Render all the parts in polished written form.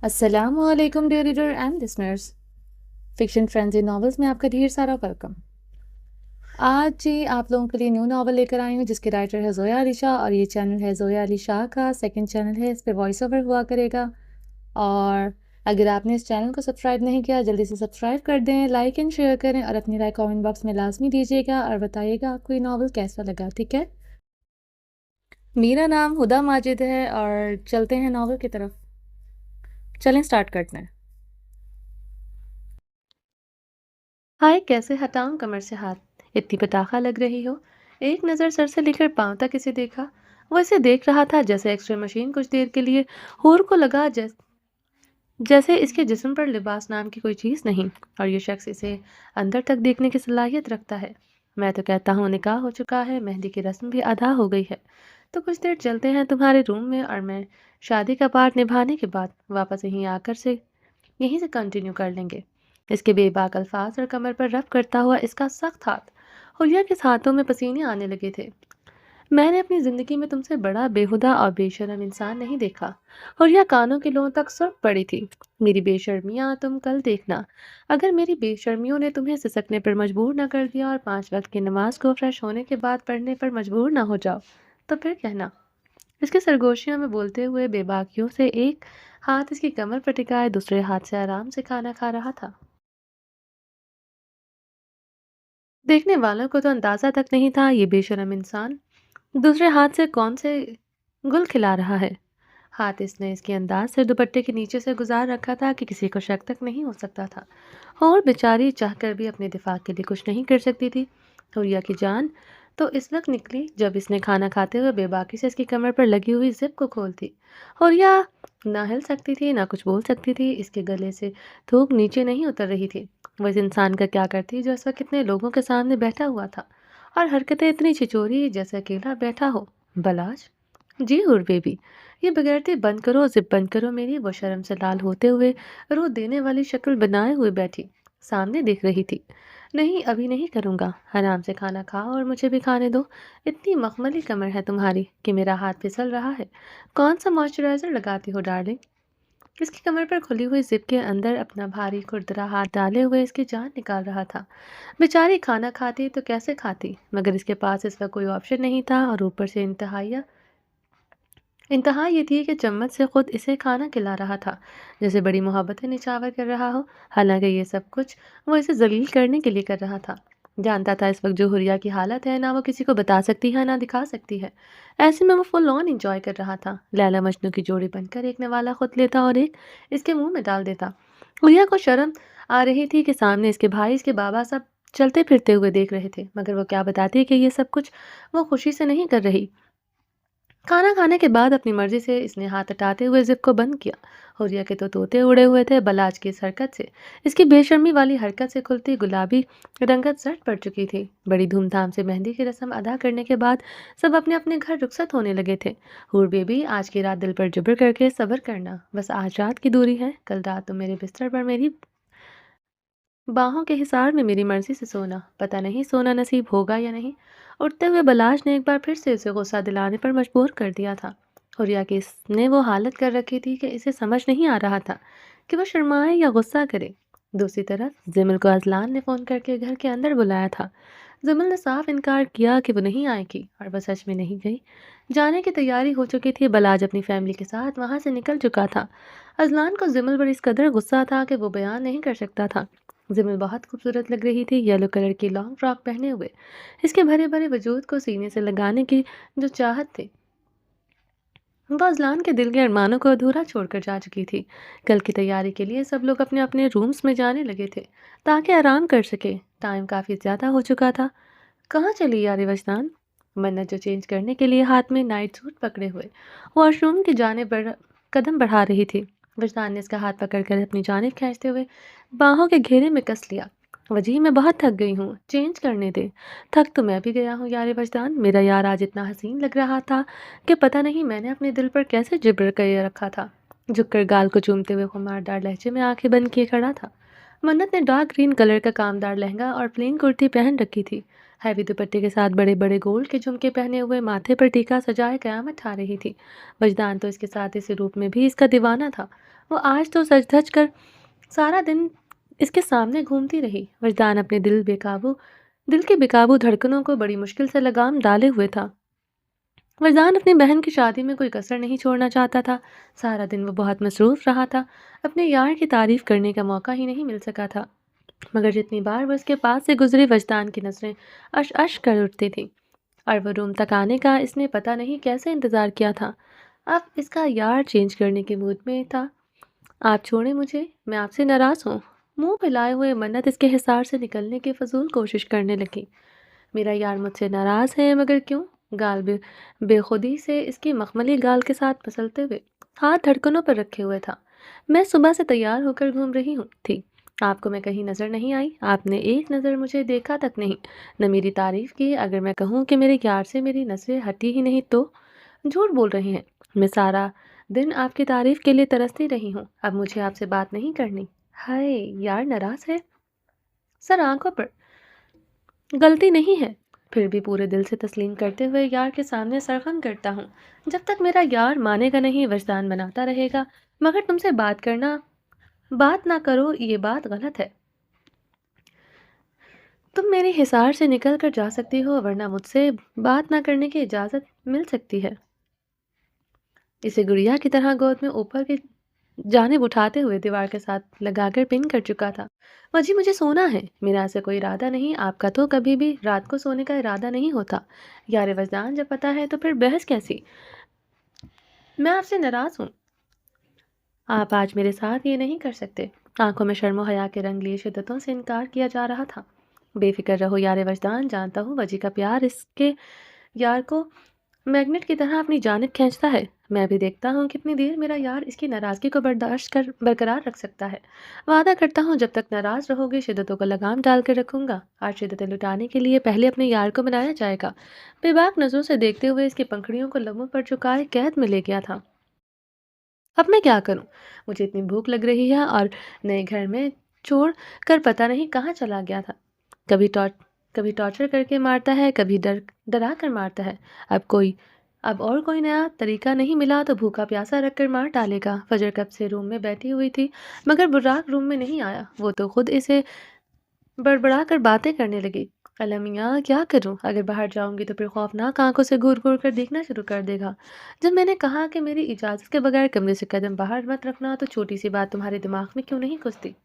السلام علیکم dear reader and listeners, fiction frenzy novels میں آپ کا ڈھیر سارا ویلکم۔ آج جی آپ لوگوں کے لیے نیو ناول لے کر آئی ہوں جس کے رائٹر ہے زویا علی شاہ، اور یہ چینل ہے زویا علی شاہ کا سیکنڈ چینل ہے، اس پہ وائس اوور ہوا کرے گا۔ اور اگر آپ نے اس چینل کو سبسکرائب نہیں کیا جلدی سے سبسکرائب کر دیں، لائک اینڈ شیئر کریں، اور اپنی رائے کامنٹ باکس میں لازمی دیجیے گا اور بتائیے گا آپ کو یہ ناول کیسا لگا، ٹھیک ہے؟ میرا نام ہدا ماجد ہے اور چلتے ہیں ناول کی طرف۔ چلیں سٹارٹ کرتے ہیں۔ ہائے، کیسے ہٹاؤں کمر سے ہاتھ، اتنی پٹاخہ لگ رہی ہو۔ ایک نظر سر سے لے کر پاؤں تک اسے دیکھا۔ وہ اسے دیکھ رہا تھا جیسے ایکس رے مشین کچھ دیر کے لیے حور کو لگا، جیسے اس کے جسم پر لباس نام کی کوئی چیز نہیں، اور یہ شخص اسے اندر تک دیکھنے کی صلاحیت رکھتا ہے۔ میں تو کہتا ہوں نکاح ہو چکا ہے، مہندی کی رسم بھی ادا ہو گئی ہے، تو کچھ دیر چلتے ہیں تمہارے روم میں، اور میں شادی کا پارٹ نبھانے کے بعد واپس یہیں سے کنٹینیو کر لیں گے۔ اس کے بے باک الفاظ اور کمر پر رف کرتا ہوا اس کا سخت ہاتھ، حلیہ کے ہاتھوں میں پسینے آنے لگے تھے۔ میں نے اپنی زندگی میں تم سے بڑا بےہودہ اور بے شرم انسان نہیں دیکھا۔ حلیہ کانوں کے لوہوں تک سرخ پڑی تھی۔ میری بے شرمیاں تم کل دیکھنا۔ اگر میری بے شرمیوں نے تمہیں سسکنے پر مجبور نہ کر دیا اور 5 وقت کی نماز کو فریش ہونے کے بعد پڑھنے پر مجبور نہ ہو جاؤ تو پھر کہنا۔ اس کے سرگوشیوں میں بولتے ہوئے بے باکیوں سے ایک ہاتھ اس کی کمر پر ٹکائے دوسرے ہاتھ سے آرام سے کھانا کھا رہا تھا۔ دیکھنے والوں کو تو اندازہ تک نہیں تھا یہ بے شرم انسان دوسرے ہاتھ سے کون سے گل کھلا رہا ہے۔ ہاتھ اس نے اس کے انداز سے دوپٹے کے نیچے سے گزار رکھا تھا کہ کسی کو شک تک نہیں ہو سکتا تھا، اور بیچاری چاہ کر بھی اپنے دفاع کے لیے کچھ نہیں کر سکتی تھی۔ حلیہ کی جان تو اس وقت نکلی جب اس نے کھانا کھاتے ہوئے بے باکی سے اس کی کمر پر لگی ہوئی زپ کو کھول دی۔ حلیہ نہ ہل سکتی تھی نہ کچھ بول سکتی تھی، اس کے گلے سے تھوک نیچے نہیں اتر رہی تھی۔ وہ اس انسان کا کیا کرتی جو اس وقت کتنے لوگوں کے سامنے بیٹھا ہوا تھا، اور حرکتیں اتنی چھچوری جیسے اکیلا بیٹھا ہو۔ بلاج جی ہور بیبی، یہ بغیرتی بند کرو، زپ بند کرو میری۔ وہ شرم سے لال ہوتے ہوئے رو دینے والی شکل بنائے ہوئے بیٹھی سامنے دیکھ رہی تھی۔ نہیں، ابھی نہیں کروں گا، آرام سے کھانا کھاؤ اور مجھے بھی کھانے دو۔ اتنی مخملی کمر ہے تمہاری کہ میرا ہاتھ پھسل رہا ہے۔ کون سا موئسچرائزر لگاتی ہو ڈارلنگ؟ اس کی کمر پر کھلی ہوئی زپ کے اندر اپنا بھاری کھردرا ہاتھ ڈالے ہوئے اس کی جان نکال رہا تھا۔ بیچاری کھانا کھاتی تو کیسے کھاتی، مگر اس کے پاس اس وقت کوئی آپشن نہیں تھا، اور اوپر سے انتہا یہ تھی کہ چمچ سے خود اسے کھانا کھلا رہا تھا جیسے بڑی محبتیں نچھاور کر رہا ہو، حالانکہ یہ سب کچھ وہ اسے ذلیل کرنے کے لیے کر رہا تھا۔ جانتا تھا اس وقت جو حلیہ کی حالت ہے نہ وہ کسی کو بتا سکتی ہے نہ دکھا سکتی ہے، ایسے میں وہ فل آن انجوائے کر رہا تھا۔ لیلا مجنوں کی جوڑی بن کر ایک نوالا خود لیتا اور ایک اس کے منہ میں ڈال دیتا۔ حلیہ کو شرم آ رہی تھی کہ سامنے اس کے بھائی اس کے بابا سب چلتے پھرتے ہوئے دیکھ رہے تھے، مگر وہ کیا بتاتی کہ یہ سب کچھ وہ خوشی سے نہیں کر رہی۔ کھانا کھانے کے بعد اپنی مرضی سے اس نے ہاتھ ہٹاتے ہوئے زپ کو بند کیا۔ حلیہ کے تو طوطے اڑے ہوئے تھے بلاج کی اس حرکت سے، اس کی بے شرمی والی حرکت سے کھلتی گلابی رنگت زرد پڑ چکی تھی۔ بڑی دھوم دھام سے مہندی کی رسم ادا کرنے کے بعد سب اپنے اپنے گھر رخصت ہونے لگے تھے۔ حور بیبی، آج کی رات دل پر جبر کر کے صبر کرنا، بس آج رات کی دوری ہے، کل رات تم میرے بستر پر میری باہوں کے حصار میں میری مرضی سے سونا، پتہ نہیں سونا نصیب ہوگا یا نہیں۔ اٹھتے ہوئے بلاش نے ایک بار پھر سے اسے غصہ دلانے پر مجبور کر دیا تھا۔ حلیہ کی اس نے وہ حالت کر رکھی تھی کہ اسے سمجھ نہیں آ رہا تھا کہ وہ شرمائے یا غصہ کرے۔ دوسری طرف زمل کو اذلان نے فون کر کے گھر کے اندر بلایا تھا۔ زمل نے صاف انکار کیا کہ وہ نہیں آئے گی، اور وہ سچ میں نہیں گئی۔ جانے کی تیاری ہو چکی تھی، بلاج اپنی فیملی کے ساتھ وہاں سے نکل چکا تھا۔ اذلان کو زمل پر اس قدر غصہ تھا کہ وہ بیان نہیں کر سکتا تھا۔ زمل بہت خوبصورت لگ رہی تھی، یلو کلر کی لانگ فراک پہنے ہوئے، اس کے بھرے بھرے وجود کو سینے سے لگانے کی جو چاہت تھی، وہ اذلان کے دل کے ارمانوں کو ادھورا چھوڑ کر جا چکی تھی۔ کل کی تیاری کے لیے سب لوگ اپنے اپنے رومز میں جانے لگے تھے تاکہ آرام کر سکے۔ ٹائم کافی زیادہ ہو چکا تھا۔ کہاں چلی یار وجدان؟ منت جو چینج کرنے کے لیے ہاتھ میں نائٹ سوٹ پکڑے ہوئے واش روم کی جانب قدم بڑھا رہی تھی، وجدان نے اس کا ہاتھ پکڑ کر اپنی جانب کھینچتے ہوئے باہوں کے گھیرے میں کس لیا۔ وجی، میں بہت تھک گئی ہوں، چینج کرنے دے۔ تھک تو میں بھی گیا ہوں یار وجدان، میرا یار آج اتنا حسین لگ رہا تھا کہ پتہ نہیں میں نے اپنے دل پر کیسے جبر کر رکھا تھا۔ جھک کر گال کو چومتے ہوئے خماردار لہجے میں آنکھیں بند کیے کھڑا تھا۔ منت نے ڈارک گرین کلر کا کامدار لہنگا اور پلین کرتی پہن رکھی تھی۔ हैवी दुपट्टे के साथ बड़े बड़े गोल्ड के झुमके पहने हुए, माथे पर टीका सजाए कयामत ठा रही थी। वजदान तो इसके साथ इस रूप में भी इसका दीवाना था। वो आज तो सज धज कर सारा दिन इसके सामने घूमती रही। वजदान अपने दिल के बेकाबू धड़कनों को बड़ी मुश्किल से लगाम डाले हुए था। वजदान अपनी बहन की शादी में कोई कसर नहीं छोड़ना चाहता था। सारा दिन वो बहुत मसरूफ रहा था। अपने यार की तारीफ करने का मौका ही नहीं मिल सका था। मगर जितनी बार वो उसके पास से गुजरी, वजदान की नजरें अश अश कर उठती थी। और वो रूम तक आने का इसने पता नहीं कैसे इंतज़ार किया था। अब इसका यार चेंज करने के मूड में था। आप छोड़ें मुझे, मैं आपसे नाराज़ हूँ। मुंह फैलाए हुए मन्नत इसके हिसार से निकलने की फजूल कोशिश करने लगी। मेरा यार मुझसे नाराज़ है, मगर क्यों? गाल बेखुदी से इसकी मखमली गाल के साथ मसलते हुए हाथ धड़कनों पर रखे हुए था। मैं सुबह से तैयार होकर घूम रही हूँ थी। आपको मैं कहीं नज़र नहीं आई। आपने एक नज़र मुझे देखा तक नहीं, न मेरी तारीफ़ की। अगर मैं कहूँ कि मेरे यार से मेरी नज़रें हटी ही नहीं तो झूठ बोल रहे हैं। मैं सारा दिन आपकी तारीफ़ के लिए तरसती रही हूँ। अब मुझे आपसे बात नहीं करनी। हाय, यार नाराज़ है? सर आंखों पर गलती नहीं है। फिर भी पूरे दिल से तस्लीम करते हुए यार के सामने सरखम करता हूँ। जब तक मेरा यार मानेगा नहीं, वजदान बनाता रहेगा। मगर तुमसे बात ना करो, ये बात गलत है। तुम मेरे हिसार से निकल कर जा सकती हो, वरना मुझसे बात ना करने की इजाज़त मिल सकती है। इसे गुड़िया की तरह गोद में ऊपर की जानिब उठाते हुए दीवार के साथ लगाकर पिन कर चुका था। अजी मुझे सोना है, मेरा ऐसा कोई इरादा नहीं। आपका तो कभी भी रात को सोने का इरादा नहीं होता। यार वजदान, जब पता है तो फिर बहस कैसी? मैं आपसे नाराज़ हूँ। आप आज मेरे साथ ये नहीं कर सकते। आंखों में शर्म हया के रंग लिए शिद्दतों से इनकार किया जा रहा था। बेफिक्र रहो यार वजदान, जानता हूँ वजी का प्यार इसके यार को मैग्नेट की तरह अपनी जानिब खींचता है। मैं भी देखता हूँ कितनी देर मेरा यार इसकी नाराज़गी को बर्दाश्त कर बरकरार रख सकता है। वादा करता हूँ जब तक नाराज़ रहोगे, शिद्दतों को लगाम डाल कर रखूंगा। आज शिद्दतें लुटाने के लिए पहले अपने यार को बनाया जाएगा। बेबाक नज़रों से देखते हुए इसकी पंखड़ियों को लबों पर झुकाए कैद में ले गया था। अब मैं क्या करूं? मुझे इतनी भूख लग रही है और नए घर में छोड़ कर पता नहीं कहाँ चला गया था। कभी टॉर्च कभी टॉर्चर करके मारता है, कभी डरा कर मारता है। अब और कोई नया तरीका नहीं मिला तो भूखा प्यासा रख कर मार डालेगा। फजर कब से रूम में बैठी हुई थी, मगर बुर्राक रूम में नहीं आया। वो तो खुद इसे बड़बड़ा कर बातें करने लगी। अल्लाह मियाँ, क्या करूं? अगर बाहर जाऊंगी तो फिर खौफनाक आंखों से घूर घूर कर देखना शुरू कर देगा। जब मैंने कहा कि मेरी इजाज़त के बगैर कमरे से कदम बाहर मत रखना, तो छोटी सी बात तुम्हारे दिमाग में क्यों नहीं घुसती?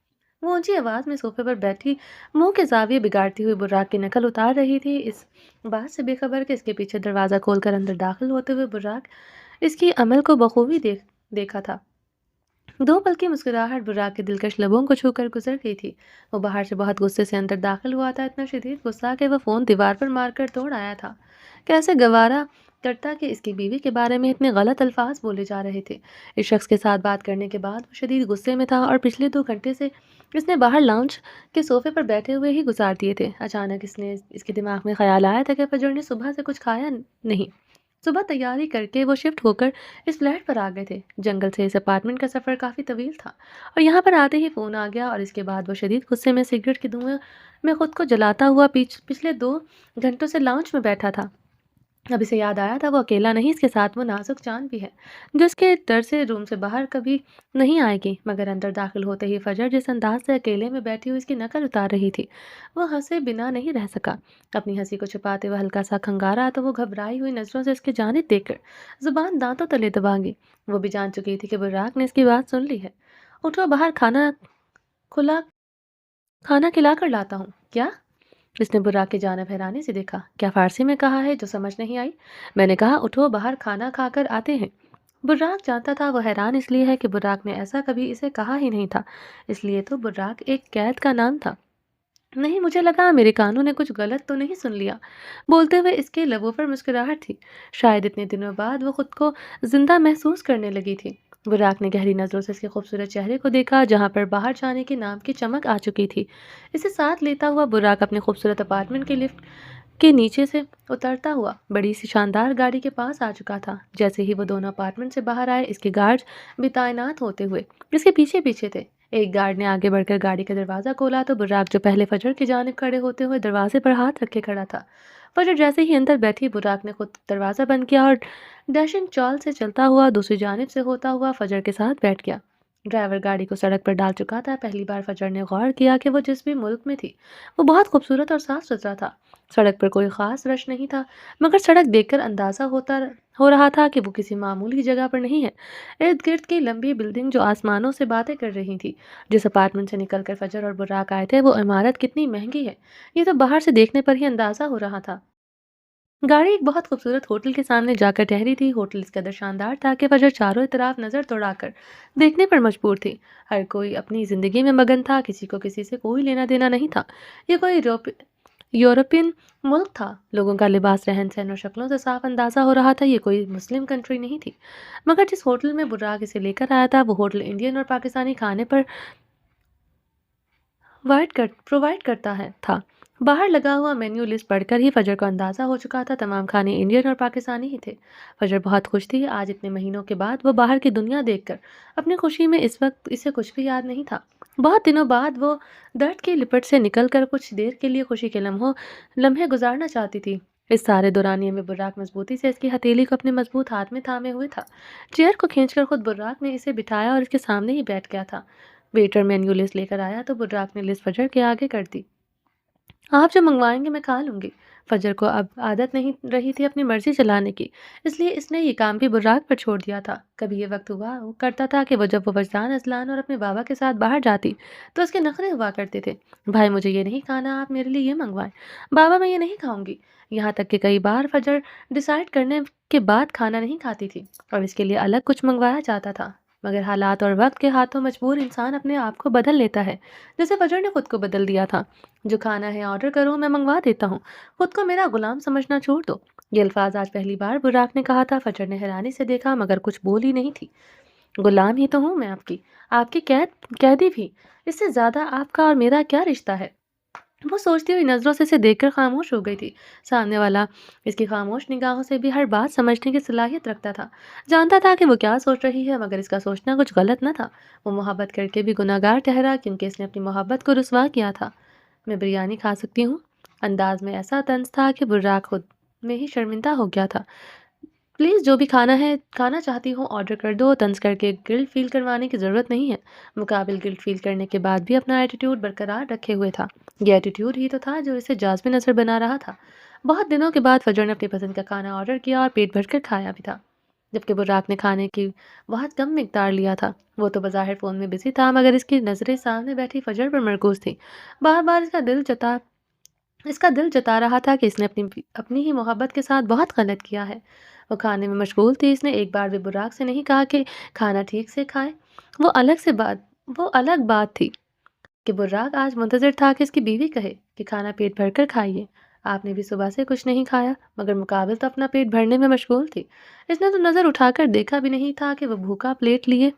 वो ऊंची आवाज़ में सोफे पर बैठी मुंह के जाविये बिगाड़ती हुई बुर्राक की नकल उतार रही थी। इस बात से बेखबर कि इसके पीछे दरवाज़ा खोलकर अंदर दाखिल होते हुए बुर्राक इसकी अमल को बखूबी देखा था। दो पल की मुस्कुराहट बुर्राक के दिलकश लबों को छूकर गुजर गई थी। वो बाहर से बहुत गुस्से से अंदर दाखिल हुआ था, इतना शदीद गुस्सा कि वह फ़ोन दीवार पर मारकर तोड़ आया था। कैसे गवारा करता कि इसकी बीवी के बारे में इतने गलत अल्फाज बोले जा रहे थे। इस शख्स के साथ बात करने के बाद वो शदीद गुस्से में था और पिछले 2 घंटे से इसने बाहर लाउंज के सोफे पर बैठे हुए ही गुजार दिए थे। अचानक इसके दिमाग में ख्याल आया था कि फजर ने सुबह से कुछ खाया नहीं। सुबह तैयारी करके वो शिफ्ट होकर इस फ्लैट पर आ गए थे। जंगल से इस अपार्टमेंट का सफ़र काफ़ी तवील था और यहाँ पर आते ही फ़ोन आ गया। और इसके बाद वो शदीद गुस्से में सिगरेट के धुएं में खुद को जलाता हुआ पिछले 2 घंटों से लाउंज में बैठा था। अब इसे याद आया था वो अकेला नहीं, इसके साथ वो नाजुक जान भी है, जो इसके डर से रूम से बाहर कभी नहीं आएगी। मगर अंदर दाखिल होते ही फजर जिस अंदाज से अकेले में बैठी हुई इसकी नकल उतार रही थी, वो हंसे बिना नहीं रह सका। अपनी हंसी को छुपाते हुए हल्का सा खंगारा तो वो घबराई हुई नजरों से इसकी जानिब देखकर जुबान दांतों तले दबागी। वो भी जान चुकी थी कि बुर्राक ने इसकी बात सुन ली है। उठो, बाहर खुला खाना खिला कर लाता हूँ। क्या? इसने बुर्राक की जानिब हैरानी से देखा। क्या फारसी में कहा है जो समझ नहीं आई? मैंने कहा उठो, बाहर खाना खाकर आते हैं। बुर्राक जानता था वो हैरान इसलिए है कि बुर्राक ने ऐसा कभी इसे कहा ही नहीं था। इसलिए तो बुर्राक एक कैद का नाम था। नहीं, मुझे लगा मेरे कानों ने कुछ गलत तो नहीं सुन लिया। बोलते हुए इसके लबों पर मुस्कुराहट थी। शायद इतने दिनों बाद वो खुद को जिंदा महसूस करने लगी थी। बुर्राक ने गहरी नजरों से इसके खूबसूरत चेहरे को देखा, जहां पर बाहर जाने के नाम की चमक आ चुकी थी। इसे साथ लेता हुआ बुर्राक अपने खूबसूरत अपार्टमेंट के लिफ्ट के नीचे से उतरता हुआ बड़ी सी शानदार गाड़ी के पास आ चुका था। जैसे ही वो दोनों अपार्टमेंट से बाहर आए, इसके गार्ड्स भी तैनात होते हुए इसके पीछे पीछे थे। ایک گارڈ نے آگے بڑھ کر گاڑی کا دروازہ کھولا تو براق جو پہلے فجر کی جانب کھڑے ہوتے ہوئے دروازے پر ہاتھ رکھے کھڑا تھا۔ فجر جیسے ہی اندر بیٹھی براق نے خود دروازہ بند کیا اور ڈیشنگ چال سے چلتا ہوا دوسری جانب سے ہوتا ہوا فجر کے ساتھ بیٹھ گیا۔ ڈرائیور گاڑی کو سڑک پر ڈال چکا تھا۔ پہلی بار فجر نے غور کیا کہ وہ جس بھی ملک میں تھی وہ بہت خوبصورت اور صاف ستھرا تھا۔ سڑک پر کوئی خاص رش نہیں تھا، مگر سڑک دیکھ کر اندازہ ہو رہا تھا کہ وہ کسی معمولی جگہ پر نہیں ہے۔ ارد گرد کی لمبی بلڈنگ جو آسمانوں سے باتیں کر رہی تھی۔ جس اپارٹمنٹ سے نکل کر فجر اور براق آئے تھے وہ عمارت کتنی مہنگی ہے یہ تو باہر سے دیکھنے پر ہی اندازہ ہو رہا تھا۔ گاڑی ایک بہت خوبصورت ہوٹل کے سامنے جا کر ٹھہری تھی۔ ہوٹل اس قدر شاندار تھا کہ فجر چاروں طرف نظر دوڑا کر دیکھنے پر مجبور تھی۔ ہر کوئی اپنی زندگی میں مگن تھا، کسی کو کسی سے کوئی لینا دینا نہیں تھا۔ یہ کوئی یورپین ملک تھا۔ لوگوں کا لباس، رہن سہن اور شکلوں سے صاف اندازہ ہو رہا تھا یہ کوئی مسلم کنٹری نہیں تھی۔ مگر جس ہوٹل میں براق اسے لے کر آیا تھا وہ ہوٹل انڈین اور پاکستانی کھانے پر پرووائڈ کرتا تھا۔ باہر لگا ہوا مینیو لسٹ پڑھ کر ہی فجر کو اندازہ ہو چکا تھا تمام کھانے انڈین اور پاکستانی ہی تھے۔ فجر بہت خوش تھی۔ آج اتنے مہینوں کے بعد وہ باہر کی دنیا دیکھ کر اپنی خوشی میں اس وقت اسے کچھ بھی یاد نہیں تھا۔ بہت دنوں بعد وہ درد کی لپٹ سے نکل کر کچھ دیر کے لیے خوشی کے لمحے گزارنا چاہتی تھی۔ اس سارے دورانیے میں براق مضبوطی سے اس کی ہتھیلی کو اپنے مضبوط ہاتھ میں تھامے ہوئے تھا۔ چیئر کو کھینچ کر خود براق نے اسے بٹھایا اور اس کے سامنے ہی بیٹھ گیا تھا۔ ویٹر مینیو لسٹ لے کر آیا تو براق نے لسٹ فجر کے آگے کر دی۔ آپ جو منگوائیں گے میں کھا لوں گی۔ فجر کو اب عادت نہیں رہی تھی اپنی مرضی چلانے کی، اس لیے اس نے یہ کام بھی براق پر چھوڑ دیا تھا۔ کبھی یہ وقت ہوا کرتا تھا کہ وہ جب وہ وجدان اذلان اور اپنے بابا کے ساتھ باہر جاتی تو اس کے نخرے ہوا کرتے تھے، بھائی مجھے یہ نہیں کھانا، آپ میرے لیے یہ منگوائیں، بابا میں یہ نہیں کھاؤں گی۔ یہاں تک کہ کئی بار فجر ڈیسائیڈ کرنے کے بعد کھانا نہیں کھاتی تھی اور اس کے لیے الگ کچھ منگوایا جاتا تھا۔ مگر حالات اور وقت کے ہاتھوں مجبور انسان اپنے آپ کو بدل لیتا ہے، جیسے فجر نے خود کو بدل دیا تھا۔ جو کھانا ہے آرڈر کرو، میں منگوا دیتا ہوں، خود کو میرا غلام سمجھنا چھوڑ دو۔ یہ الفاظ آج پہلی بار براق نے کہا تھا۔ فجر نے حیرانی سے دیکھا مگر کچھ بولی نہیں تھی۔ غلام ہی تو ہوں میں آپ کی قیدی بھی، اس سے زیادہ آپ کا اور میرا کیا رشتہ ہے؟ وہ سوچتی ہوئی نظروں سے اسے دیکھ کر خاموش ہو گئی تھی۔ سامنے والا اس کی خاموش نگاہوں سے بھی ہر بات سمجھنے کی صلاحیت رکھتا تھا، جانتا تھا کہ وہ کیا سوچ رہی ہے، مگر اس کا سوچنا کچھ غلط نہ تھا۔ وہ محبت کر کے بھی گناہگار ٹھہرا کیونکہ اس نے اپنی محبت کو رسوا کیا تھا۔ میں بریانی کھا سکتی ہوں؟ انداز میں ایسا طنز تھا کہ براق خود میں ہی شرمندہ ہو گیا تھا۔ پلیز جو بھی کھانا چاہتی ہوں آرڈر کر دو۔ طنز کر کے گلٹ فیل کروانے کی ضرورت نہیں ہے۔ مقابل گلٹ فیل کرنے کے بعد بھی اپنا ایٹیٹیوڈ برقرار رکھے ہوئے تھا۔ یہ ایٹیٹیوڈ ہی تو تھا جو اسے جاذب نظر بنا رہا تھا۔ بہت دنوں کے بعد فجر نے اپنی پسند کا کھانا آرڈر کیا اور پیٹ بھر کر کھایا بھی تھا، جبکہ براق نے کھانے کی بہت کم مقدار لیا تھا۔ وہ تو بظاہر فون میں بزی تھا مگر اس کی نظریں سامنے بیٹھی فجر پر مرکوز تھیں۔ بار بار اس کا دل جتا رہا تھا کہ اس نے اپنی ہی محبت کے ساتھ بہت غلط کیا ہے۔ وہ کھانے میں مشغول تھی۔ اس نے ایک بار بھی براق سے نہیں کہا کہ کھانا ٹھیک سے کھائے۔ وہ الگ بات تھی کہ براق آج منتظر تھا کہ اس کی بیوی کہے کہ کھانا پیٹ بھر کر کھائیے۔ آپ نے بھی صبح سے کچھ نہیں کھایا، مگر مقابل تو اپنا پیٹ بھرنے میں مشغول تھی۔ اس نے تو نظر اٹھا کر دیکھا بھی نہیں تھا کہ وہ بھوکا پلیٹ لیے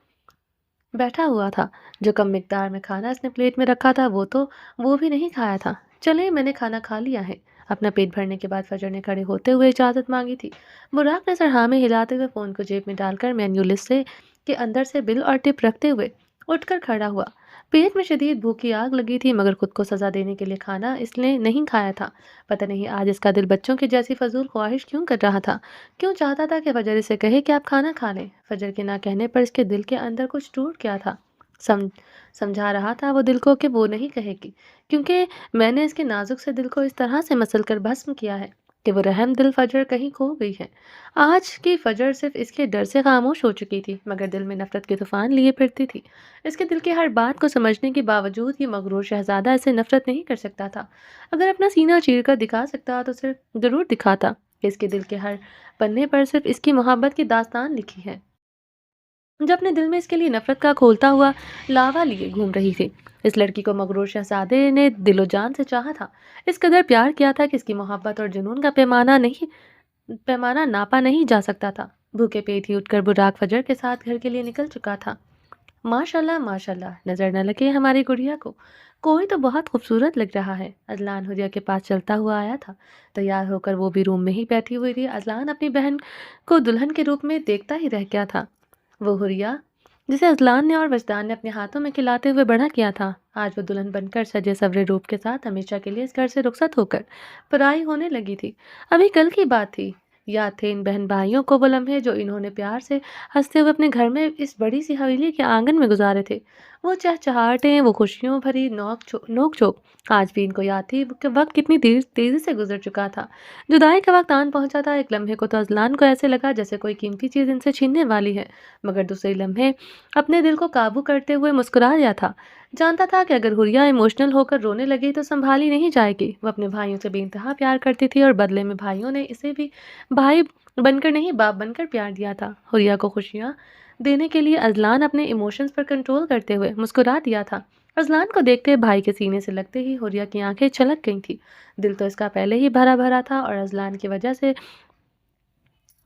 بیٹھا ہوا تھا۔ جو کم مقدار میں کھانا اس نے پلیٹ میں رکھا تھا وہ بھی نہیں کھایا تھا۔ چلیں میں نے کھانا کھا لیا ہے۔ اپنا پیٹ بھرنے کے بعد فجر نے کھڑے ہوتے ہوئے اجازت مانگی تھی۔ براق نے سر ہاں میں ہلاتے ہوئے فون کو جیب میں ڈال کر مینیو لسٹ کے اندر سے بل اور ٹپ رکھتے ہوئے اٹھ کر کھڑا ہوا۔ پیٹ میں شدید بھوک کی آگ لگی تھی مگر خود کو سزا دینے کے لیے کھانا اس نے نہیں کھایا تھا۔ پتہ نہیں آج اس کا دل بچوں کی جیسی فضول خواہش کیوں کر رہا تھا، کیوں چاہتا تھا کہ فجر اسے کہے کہ آپ کھانا کھا لیں۔ فجر کے نہ کہنے پر اس کے دل کے اندر کچھ ٹوٹ گیا تھا۔ سمجھا رہا تھا وہ دل کو کہ وہ نہیں کہے گی، کیونکہ میں نے اس کے نازک سے دل کو اس طرح سے مسل کر بھسم کیا ہے کہ وہ رحم دل فجر کہیں کھو گئی ہے۔ آج کی فجر صرف اس کے ڈر سے خاموش ہو چکی تھی مگر دل میں نفرت کے طوفان لیے پھرتی تھی۔ اس کے دل کی ہر بات کو سمجھنے کے باوجود یہ مغرور شہزادہ اسے نفرت نہیں کر سکتا تھا۔ اگر اپنا سینہ چیر کر دکھا سکتا تو صرف ضرور دکھاتا کہ اس کے دل کے ہر پنے پر صرف اس کی محبت کی داستان لکھی ہے، جو اپنے دل میں اس کے لیے نفرت کا کھولتا ہوا لاوا لیے گھوم رہی تھی۔ اس لڑکی کو مغرور شہزادے نے دل و جان سے چاہا تھا، اس قدر پیار کیا تھا کہ اس کی محبت اور جنون کا پیمانہ ناپا نہیں جا سکتا تھا۔ بھوکے پیٹ ہی اٹھ کر براق فجر کے ساتھ گھر کے لیے نکل چکا تھا۔ ماشاءاللہ نظر نہ لگے ہماری گڑیا کو، کوئی تو بہت خوبصورت لگ رہا ہے۔ اذلان حریہ کے پاس چلتا ہوا آیا تھا۔ تیار ہو کر وہ بھی روم میں ہی بیٹھی ہوئی تھی۔ اذلان اپنی بہن کو دلہن کے روپ میں دیکھتا ہی رہ گیا تھا۔ وہ حریہ जिसे अजलान ने और वजदान ने अपने हाथों में खिलाते हुए बड़ा किया था। आज वो दुल्हन बनकर सजे सवरे रूप के साथ हमेशा के लिए इस घर से रुखसत होकर पराई होने लगी थी। अभी कल की बात थी। याद थे इन बहन भाइयों को वो लम्हे जो इन्होंने प्यार से हंसते हुए अपने घर में इस बड़ी सी हवेली के आंगन में गुजारे थे। वो चहचहाहटें, वो खुशियों भरी नोक झोंक आज भी इनको याद थी कि वक्त कितनी तेजी से गुजर चुका था। जुदाई का वक्त आन पहुंचा था। एक लम्हे को तो अजलान को ऐसे लगा जैसे कोई कीमती चीज इनसे छीनने वाली है, मगर दूसरे लम्हे अपने दिल को काबू करते हुए मुस्कुरा दिया था। जानता था कि अगर हुरिया इमोशनल होकर रोने लगी तो संभाली नहीं जाएगी। वो अपने भाइयों से बेइंतहा प्यार करती थी और बदले में भाइयों ने इसे भी भाई बनकर नहीं बाप बनकर प्यार दिया था। हुरिया को खुशियाँ देने के लिए अजलान अपने इमोशंस पर कंट्रोल करते हुए मुस्कुरा दिया था। अजलान को देखते भाई के सीने से लगते ही हुरिया की आंखें छलक गई थी। दिल तो इसका पहले ही भरा भरा था और अजलान की वजह से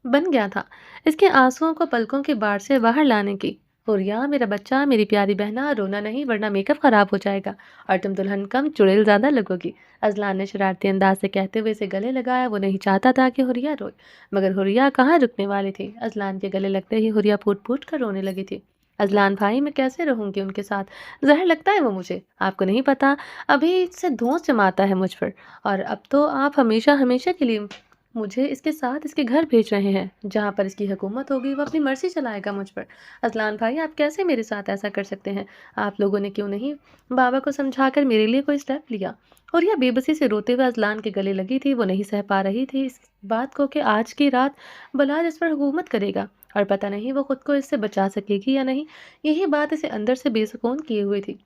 बन गया था इसके आंसुओं को पलकों की बाढ़ से बाहर लाने की। हुरिया मेरा बच्चा, मेरी प्यारी बहना, रोना नहीं वरना मेकअप खराब हो जाएगा और तुम दुल्हन कम चुड़ैल ज्यादा लगोगी। अजलान ने शरारती अंदाज से कहते हुए इसे गले लगाया। वो नहीं चाहता था कि हुरिया रोए, मगर हुरिया कहाँ रुकने वाली थी। अजलान के गले लगते ही हुरिया फूट फूट कर रोने लगी थी। अजलान भाई, मैं कैसे रहूंगी उनके साथ? जहर लगता है वो मुझे, आपको नहीं पता। अभी से धोंस जमाता है मुझ पर, और अब तो आप हमेशा हमेशा के लिए मुझे इसके साथ इसके घर भेज रहे हैं। जहाँ पर इसकी हुकूमत होगी वो अपनी मर्जी चलाएगा मुझ पर। अजलान भाई, आप कैसे मेरे साथ ऐसा कर सकते हैं? आप लोगों ने क्यों नहीं बाबा को समझाकर मेरे लिए कोई स्टेप लिया? और यह बेबसी से रोते हुए अजलान के गले लगी थी। वो नहीं सह पा रही थी इस बात को कि आज की रात बलाज इस पर हुकूमत करेगा और पता नहीं वो खुद को इससे बचा सकेगी या नहीं। यही बात इसे अंदर से बेसुकून किए हुए थी।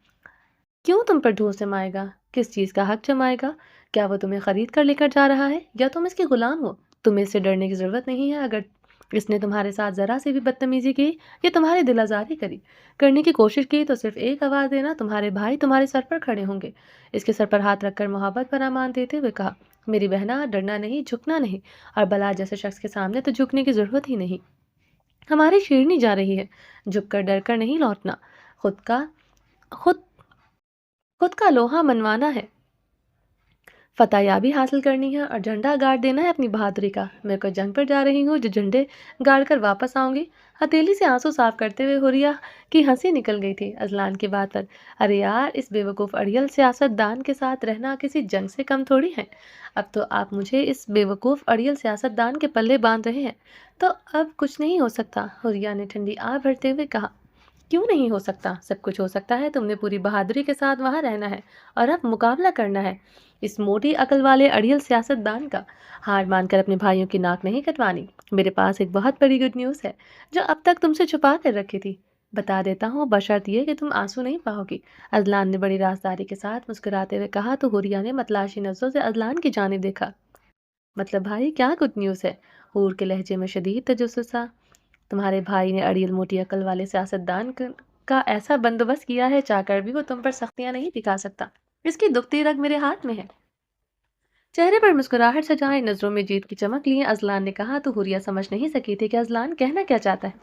क्यों तुम पर ढूंढ जमाएगा? किस चीज़ का हक जमाएगा? क्या वो तुम्हें खरीद कर लेकर जा रहा है या तुम इसके गुलाम हो? तुम्हें इससे डरने की ज़रूरत नहीं है। अगर इसने तुम्हारे साथ ज़रा सी भी बदतमीज़ी की या तुम्हारी दिलाज़ारी करने की कोशिश की तो सिर्फ एक आवाज़ देना, तुम्हारे भाई तुम्हारे सर पर खड़े होंगे। इसके सर पर हाथ रखकर मोहब्बत पर अमान देते हुए कहा, मेरी बहना, डरना नहीं, झुकना नहीं, और बला जैसे शख्स के सामने तो झुकने की ज़रूरत ही नहीं। हमारी शेरनी जा रही है, झुक कर डर कर नहीं लौटना। खुद का खुद खुद का लोहा मनवाना है, फतहयाबी हासिल करनी है और झंडा गाड़ देना है अपनी बहादुरी का। मैं कोई जंग पर जा रही हूँ जो झंडे गाड़ कर वापस आऊंगी। हथेली से आंसू साफ करते हुए हुरिया की हंसी निकल गई थी अजलान की बात पर। अरे यार, इस बेवकूफ़ अड़ियल सियासतदान के साथ रहना किसी जंग से कम थोड़ी है। अब तो आप मुझे इस बेवकूफ़ अड़ियल सियासतदान के पल्ले बांध रहे हैं, तो अब कुछ नहीं हो सकता। हुरिया ने ठंडी आह भरते हुए कहा, क्यों नहीं हो सकता? सब कुछ हो सकता है। तुमने पूरी बहादुरी के साथ वहां रहना है और अब मुकाबला करना है इस मोटी अकल वाले अड़ियल सियासतदान का। हार मानकर अपने भाइयों की नाक नहीं कटवानी। मेरे पास एक बहुत बड़ी गुड न्यूज़ है जो अब तक तुमसे छुपा कर रखी थी। बता देता हूँ, बशर्त ये कि तुम आंसू नहीं पाओगी। अजलान ने बड़ी राजदारी के साथ मुस्कुराते हुए कहा। तो हुरिया ने मतलाशी नजरों से अजलान की जानिब देखा। मतलब भाई, क्या गुड न्यूज़ है? हूर के लहजे में शदीद तजस्सुस था। तुम्हारे भाई ने अड़ियल मोटी अकल वाले सियासतदान का ऐसा बंदोबस्त किया है, चाहकर भी वो तुम पर सख्तियां नहीं दिखा सकता। इसकी दुखती रग मेरे हाथ में है। चेहरे पर मुस्कुराहट सजाए, नजरों में जीत की चमक लिए अजलान ने कहा। तो हुरिया समझ नहीं सकी थी कि अजलान कहना क्या चाहता है।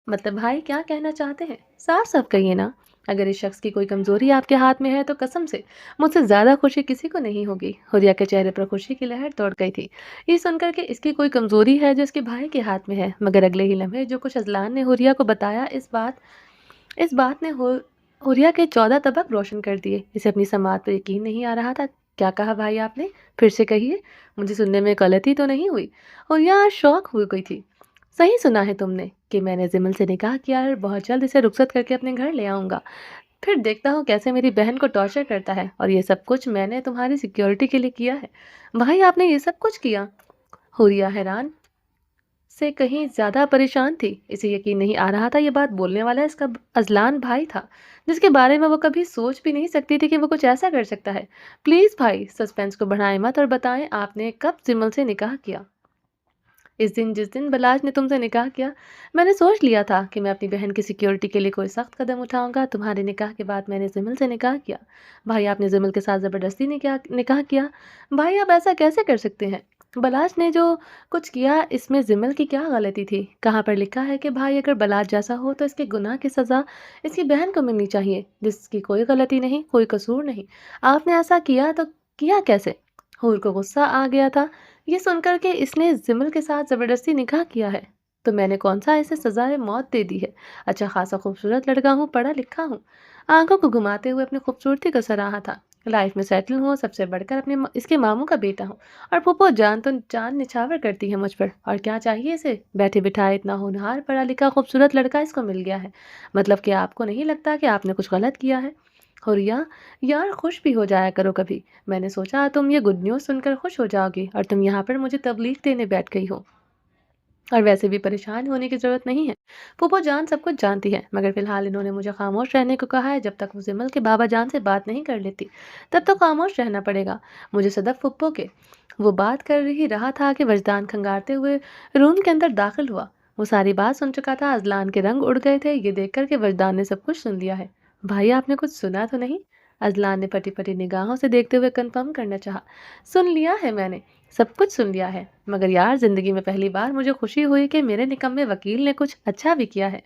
मतलब भाई, क्या कहना चाहते हैं? साफ साफ कहिए ना। अगर इस शख्स की कोई कमजोरी आपके हाथ में है तो कसम से मुझसे ज्यादा खुशी किसी को नहीं होगी। हुरिया के चेहरे पर खुशी की लहर दौड़ गई थी, ये सुनकर कि इसकी कोई कमजोरी है जो इसके भाई के हाथ में है। मगर अगले ही लम्हे जो कुछ अजलान ने हुरिया को बताया, इस बात ने हुरिया के 14 तबक रोशन कर दिए। इसे अपनी समात पर यकीन नहीं आ रहा था। क्या कहा भाई आपने? फिर से कहिए, मुझे सुनने में गलती तो नहीं हुई? हुरिया शौक हो गई थी। सही सुना है तुमने कि मैंने जिमल से निकाह किया है और बहुत जल्द इसे रुखसत करके अपने घर ले आऊंगा। फिर देखता हूँ कैसे मेरी बहन को टॉर्चर करता है, और ये सब कुछ मैंने तुम्हारी सिक्योरिटी के लिए किया है। भाई, आपने ये सब कुछ किया? हुरिया हैरान से कहीं ज्यादा परेशान थी। इसे यकीन नहीं आ रहा था ये बात बोलने वाला इसका अजलान भाई था, जिसके बारे में वो कभी सोच भी नहीं सकती थी कि वो कुछ ऐसा कर सकता है। प्लीज भाई, सस्पेंस को बढ़ाएं मत और बताएं, आपने कब जिमल से निकाह किया? इस दिन, जिस दिन बलाज ने तुमसे निकाह किया। मैंने सोच लिया था कि मैं अपनी बहन की सिक्योरिटी के लिए कोई सख्त कदम उठाऊंगा। तुम्हारे निकाह के बाद मैंने जिमल से निकाह किया। भाई, आपने जिमल के साथ ज़बरदस्ती निकाह किया? भाई, आप ऐसा कैसे कर सकते हैं? बलाज ने जो कुछ किया, इसमें जिमल की क्या गलती थी? कहाँ पर लिखा है कि भाई अगर बलाज जैसा हो तो इसके गुनाह की सज़ा इसकी बहन को मिलनी चाहिए, जिसकी कोई गलती नहीं, कोई कसूर नहीं। आपने ऐसा किया तो किया कैसे? हूर को गुस्सा आ गया था ये सुनकर के इसने जिमल के साथ जबरदस्ती निकाह किया है। तो मैंने कौन सा ऐसे सजाए मौत दे दी है? अच्छा खासा खूबसूरत लड़का हूँ, पढ़ा लिखा हूँ। आंखों को घुमाते हुए अपनी खूबसूरती को सराहा था। लाइफ में सेटल हूँ, सबसे बढ़कर इसके मामू का बेटा हूँ। और फूफो जान तो जान निछावर करती है मुझ पर। और क्या चाहिए इसे? बैठे बिठाए इतना होनहार पढ़ा लिखा खूबसूरत लड़का इसको मिल गया है। मतलब कि आपको नहीं लगता कि आपने कुछ गलत किया है? हुरिया, यार खुश भी हो जाया करो कभी। मैंने सोचा तुम ये गुड न्यूज़ सुनकर खुश हो जाओगी और तुम यहाँ पर मुझे तबलीग देने बैठ गई हो। और वैसे भी परेशान होने की ज़रूरत नहीं है। फूफो जान सब कुछ जानती है, मगर फ़िलहाल इन्होंने मुझे खामोश रहने को कहा है। जब तक वो सिमल के बाबा जान से बात नहीं कर लेती, तब तो खामोश रहना पड़ेगा मुझे। सदफ फूफो के वो बात कर ही रहा था कि वजदान खंगारते हुए रूम के अंदर दाखिल हुआ। वो सारी बात सुन चुका था। अजलान के रंग उड़ गए थे ये देखकर कि वजदान ने सब कुछ सुन लिया है। भाई आपने कुछ सुना तो नहीं? अजलान ने फटी फटी निगाहों से देखते हुए कन्फर्म करना चाहा। सुन लिया है मैंने, सब कुछ सुन लिया है। मगर यार ज़िंदगी में पहली बार मुझे खुशी हुई कि मेरे निकम्मे वकील ने कुछ अच्छा भी किया है।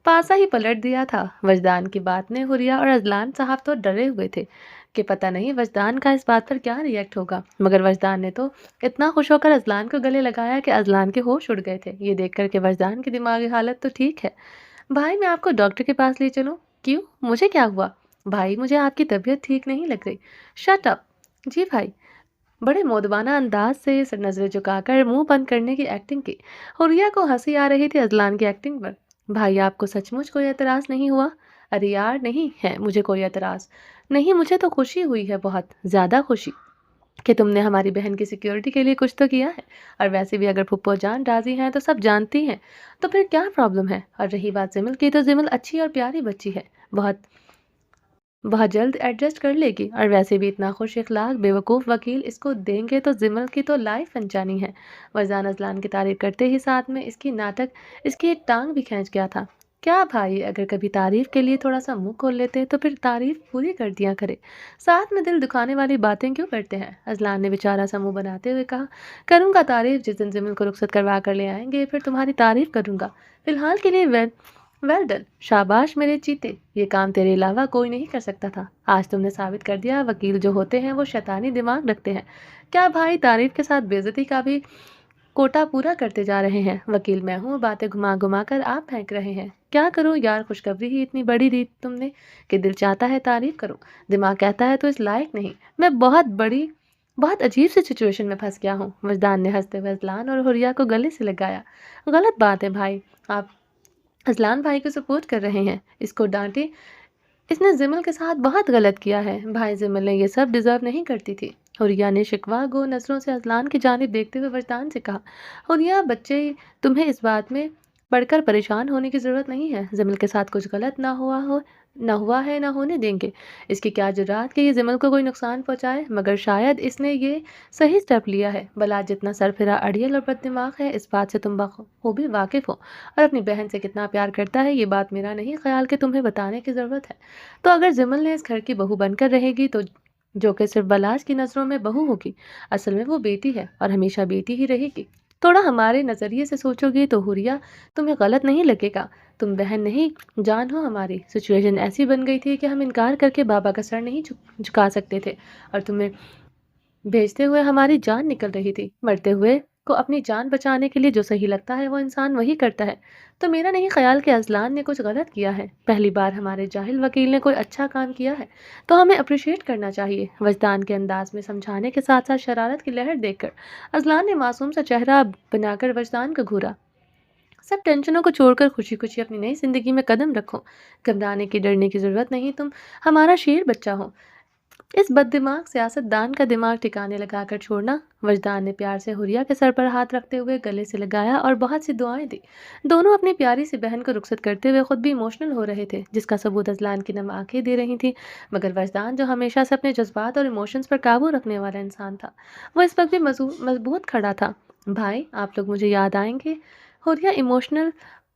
पासा ही पलट दिया था वजदान की बात ने। हुरिया और अजलान साहब तो डरे हुए थे कि पता नहीं वजदान का इस बात पर क्या रिएक्ट होगा। मगर वजदान ने तो इतना खुश होकर अजलान को गले लगाया कि अजलान के होश उड़ गए थे ये देख कर के वजदान की दिमागी हालत तो ठीक है। भाई मैं आपको डॉक्टर के पास ले चलूँ? क्यों, मुझे क्या हुआ? भाई मुझे आपकी तबीयत ठीक नहीं लग रही। Shut up. जी भाई। बड़े मोदबाना अंदाज से नजरें झुकाकर मुंह बंद करने की एक्टिंग की। हुरिया को हंसी आ रही थी अजलान की एक्टिंग पर। भाई आपको सचमुच कोई एतराज नहीं हुआ? अरे यार नहीं है मुझे कोई एतराज। नहीं, मुझे तो खुशी हुई है, बहुत ज्यादा खुशी कि तुमने हमारी बहन की सिक्योरिटी के लिए कुछ तो किया है। और वैसे भी अगर फुप्पो जान राजी हैं तो सब जानती हैं, तो फिर क्या प्रॉब्लम है? और रही बात जिमल की, तो जिमल अच्छी और प्यारी बच्ची है, बहुत बहुत जल्द एडजस्ट कर लेगी। और वैसे भी इतना खुश इखलाक बेवकूफ़ वकील इसको देंगे तो जिमल की तो लाइफ अनजानी है। वरजान अजलान की तारीफ करते ही साथ में इसकी एक टांग भी खींच गया था। क्या भाई, अगर कभी तारीफ के लिए थोड़ा सा मुंह खोल लेते तो फिर तारीफ पूरी कर दिया करे। साथ में दिल दुखाने वाली बातें क्यों करते हैं? अजलान ने बेचारा सा मुंह बनाते हुए कहा। करूँगा तारीफ, जिस दिन जिमल को रुखसत करवा कर ले आएंगे फिर तुम्हारी तारीफ करूँगा। फिलहाल के लिए वेल डन, शाबाश मेरे चीते। ये काम तेरे अलावा कोई नहीं कर सकता था। आज तुमने साबित कर दिया वकील जो होते हैं वो शैतानी दिमाग रखते हैं। क्या भाई, तारीफ के साथ बेइज्जती का भी कोटा पूरा करते जा रहे हैं? वकील मैं हूँ, बातें घुमा घुमा कर आप फेंक रहे हैं। क्या करूँ यार, खुशखबरी ही इतनी बड़ी दी तुमने कि दिल चाहता है तारीफ करूँ, दिमाग कहता है तो इस लायक नहीं। मैं बहुत अजीब सी सिचुएशन में फंस गया हूँ। वजदान ने हंसते हुए अजलान और हुरिया को गले से लगाया। गलत बात है भाई, आप अजलान भाई को सपोर्ट कर रहे हैं, इसको डांटे। इसने जिमल के साथ बहुत गलत किया है। भाई जिमल ने ये सब डिजर्व नहीं करती थी। हुरिया ने शिकवा गो नजरों से अजलान की जानिब देखते हुए वरदान से कहा। हुरिया बच्चे, तुम्हें इस बात में पढ़कर परेशान होने की ज़रूरत नहीं है। जिमल के साथ कुछ गलत ना हुआ है, ना होने देंगे। इसकी क्या जुर्रात कि ये जिमल को कोई नुकसान पहुंचाए, मगर शायद इसने ये सही स्टेप लिया है। भला जितना सरफिरा अड़ियल और बददिमाग है, इस बात से तुम बखूबी वाकिफ हो। और अपनी बहन से कितना प्यार करता है ये बात मेरा नहीं ख्याल कि तुम्हें बताने की ज़रूरत है। तो अगर जिमल ने इस घर की बहू बनकर रहेगी तो जो कि सिर्फ बलाज की नज़रों में बहू होगी, असल में वो बेटी है और हमेशा बेटी ही रहेगी। थोड़ा हमारे नज़रिए से सोचोगी तो हुरिया, तुम्हें गलत नहीं लगेगा। तुम बहन नहीं, जान हो हमारी। सिचुएशन ऐसी बन गई थी कि हम इनकार करके बाबा का सर नहीं झुका सकते थे। और तुम्हें भेजते हुए हमारी जान निकल रही थी। मरते हुए को अपनी जान बचाने के लिए जो सही लगता है वो इंसान वही करता है। तो मेरा नहीं ख्याल कि अजलान ने कुछ गलत किया है। पहली बार हमारे जाहिल वकील ने कोई अच्छा काम किया है तो हमें अप्रिशिएट करना चाहिए। वजदान के अंदाज में समझाने के साथ साथ शरारत की लहर देखकर अजलान ने मासूम सा चेहरा बनाकर वजदान को घूरा। सब टेंशनों को छोड़कर खुशी खुशी अपनी नई जिंदगी में कदम रखो। घबराने की, डरने की जरूरत नहीं। तुम हमारा शेर बच्चा हो। इस बददिमाग सियासतदान का दिमाग ठिकाने लगाकर छोड़ना। वजदान ने प्यार से हुरिया के सर पर हाथ रखते हुए गले से लगाया और बहुत सी दुआएं दी। दोनों अपनी प्यारी सी बहन को रुखसत करते हुए खुद भी इमोशनल हो रहे थे, जिसका सबूत अजलान की नम आंखें दे रही थी। मगर वजदान, जो हमेशा से अपने जज्बात और इमोशंस पर काबू रखने वाला इंसान था, वो इस वक्त भी मजबूत खड़ा था। भाई आप लोग मुझे याद आएंगे। हुरिया इमोशनल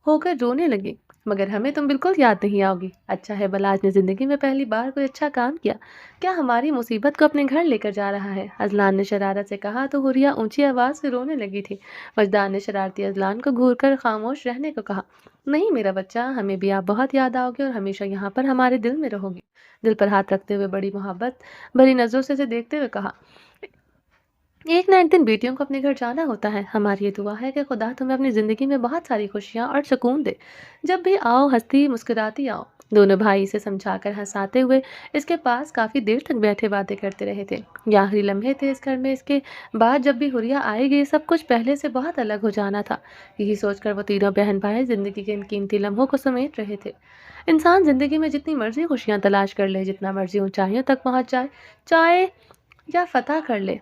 होकर रोने लगी। मगर हमें तुम बिल्कुल याद नहीं आओगी। अच्छा है बलाज ने जिंदगी में पहली बार कोई अच्छा काम किया। क्या हमारी मुसीबत को अपने घर लेकर जा रहा है? अजलान ने शरारत से कहा तो हुरिया ऊंची आवाज से रोने लगी थी। वजदान ने शरारती अजलान को घूरकर खामोश रहने को कहा। नहीं मेरा बच्चा, हमें भी आप बहुत याद आओगे और हमेशा यहाँ पर हमारे दिल में रहोगी। दिल पर हाथ रखते हुए बड़ी मोहब्बत भरी नजरों से देखते हुए कहा। एक ना एक दिन बेटियों को अपने घर जाना होता है। हमारी ये दुआ है कि खुदा तुम्हें अपनी ज़िंदगी में बहुत सारी खुशियाँ और सुकून दे। जब भी आओ हँसती मुस्कुराती आओ। दोनों भाई इसे समझाकर हँसाते हुए इसके पास काफ़ी देर तक बैठे बातें करते रहे थे। ये आखिरी लम्हे थे इस घर में। इसके बाद जब भी हुरिया आएगी सब कुछ पहले से बहुत अलग हो जाना था। यही सोचकर वो तीनों बहन भाई ज़िंदगी के इन कीमती लम्हों को समेट रहे थे। इंसान ज़िंदगी में जितनी मर्ज़ी खुशियाँ तलाश कर ले, जितना मर्ज़ी ऊँचाइयों तक पहुँच जाए, चाहे या फ़तह कर ले,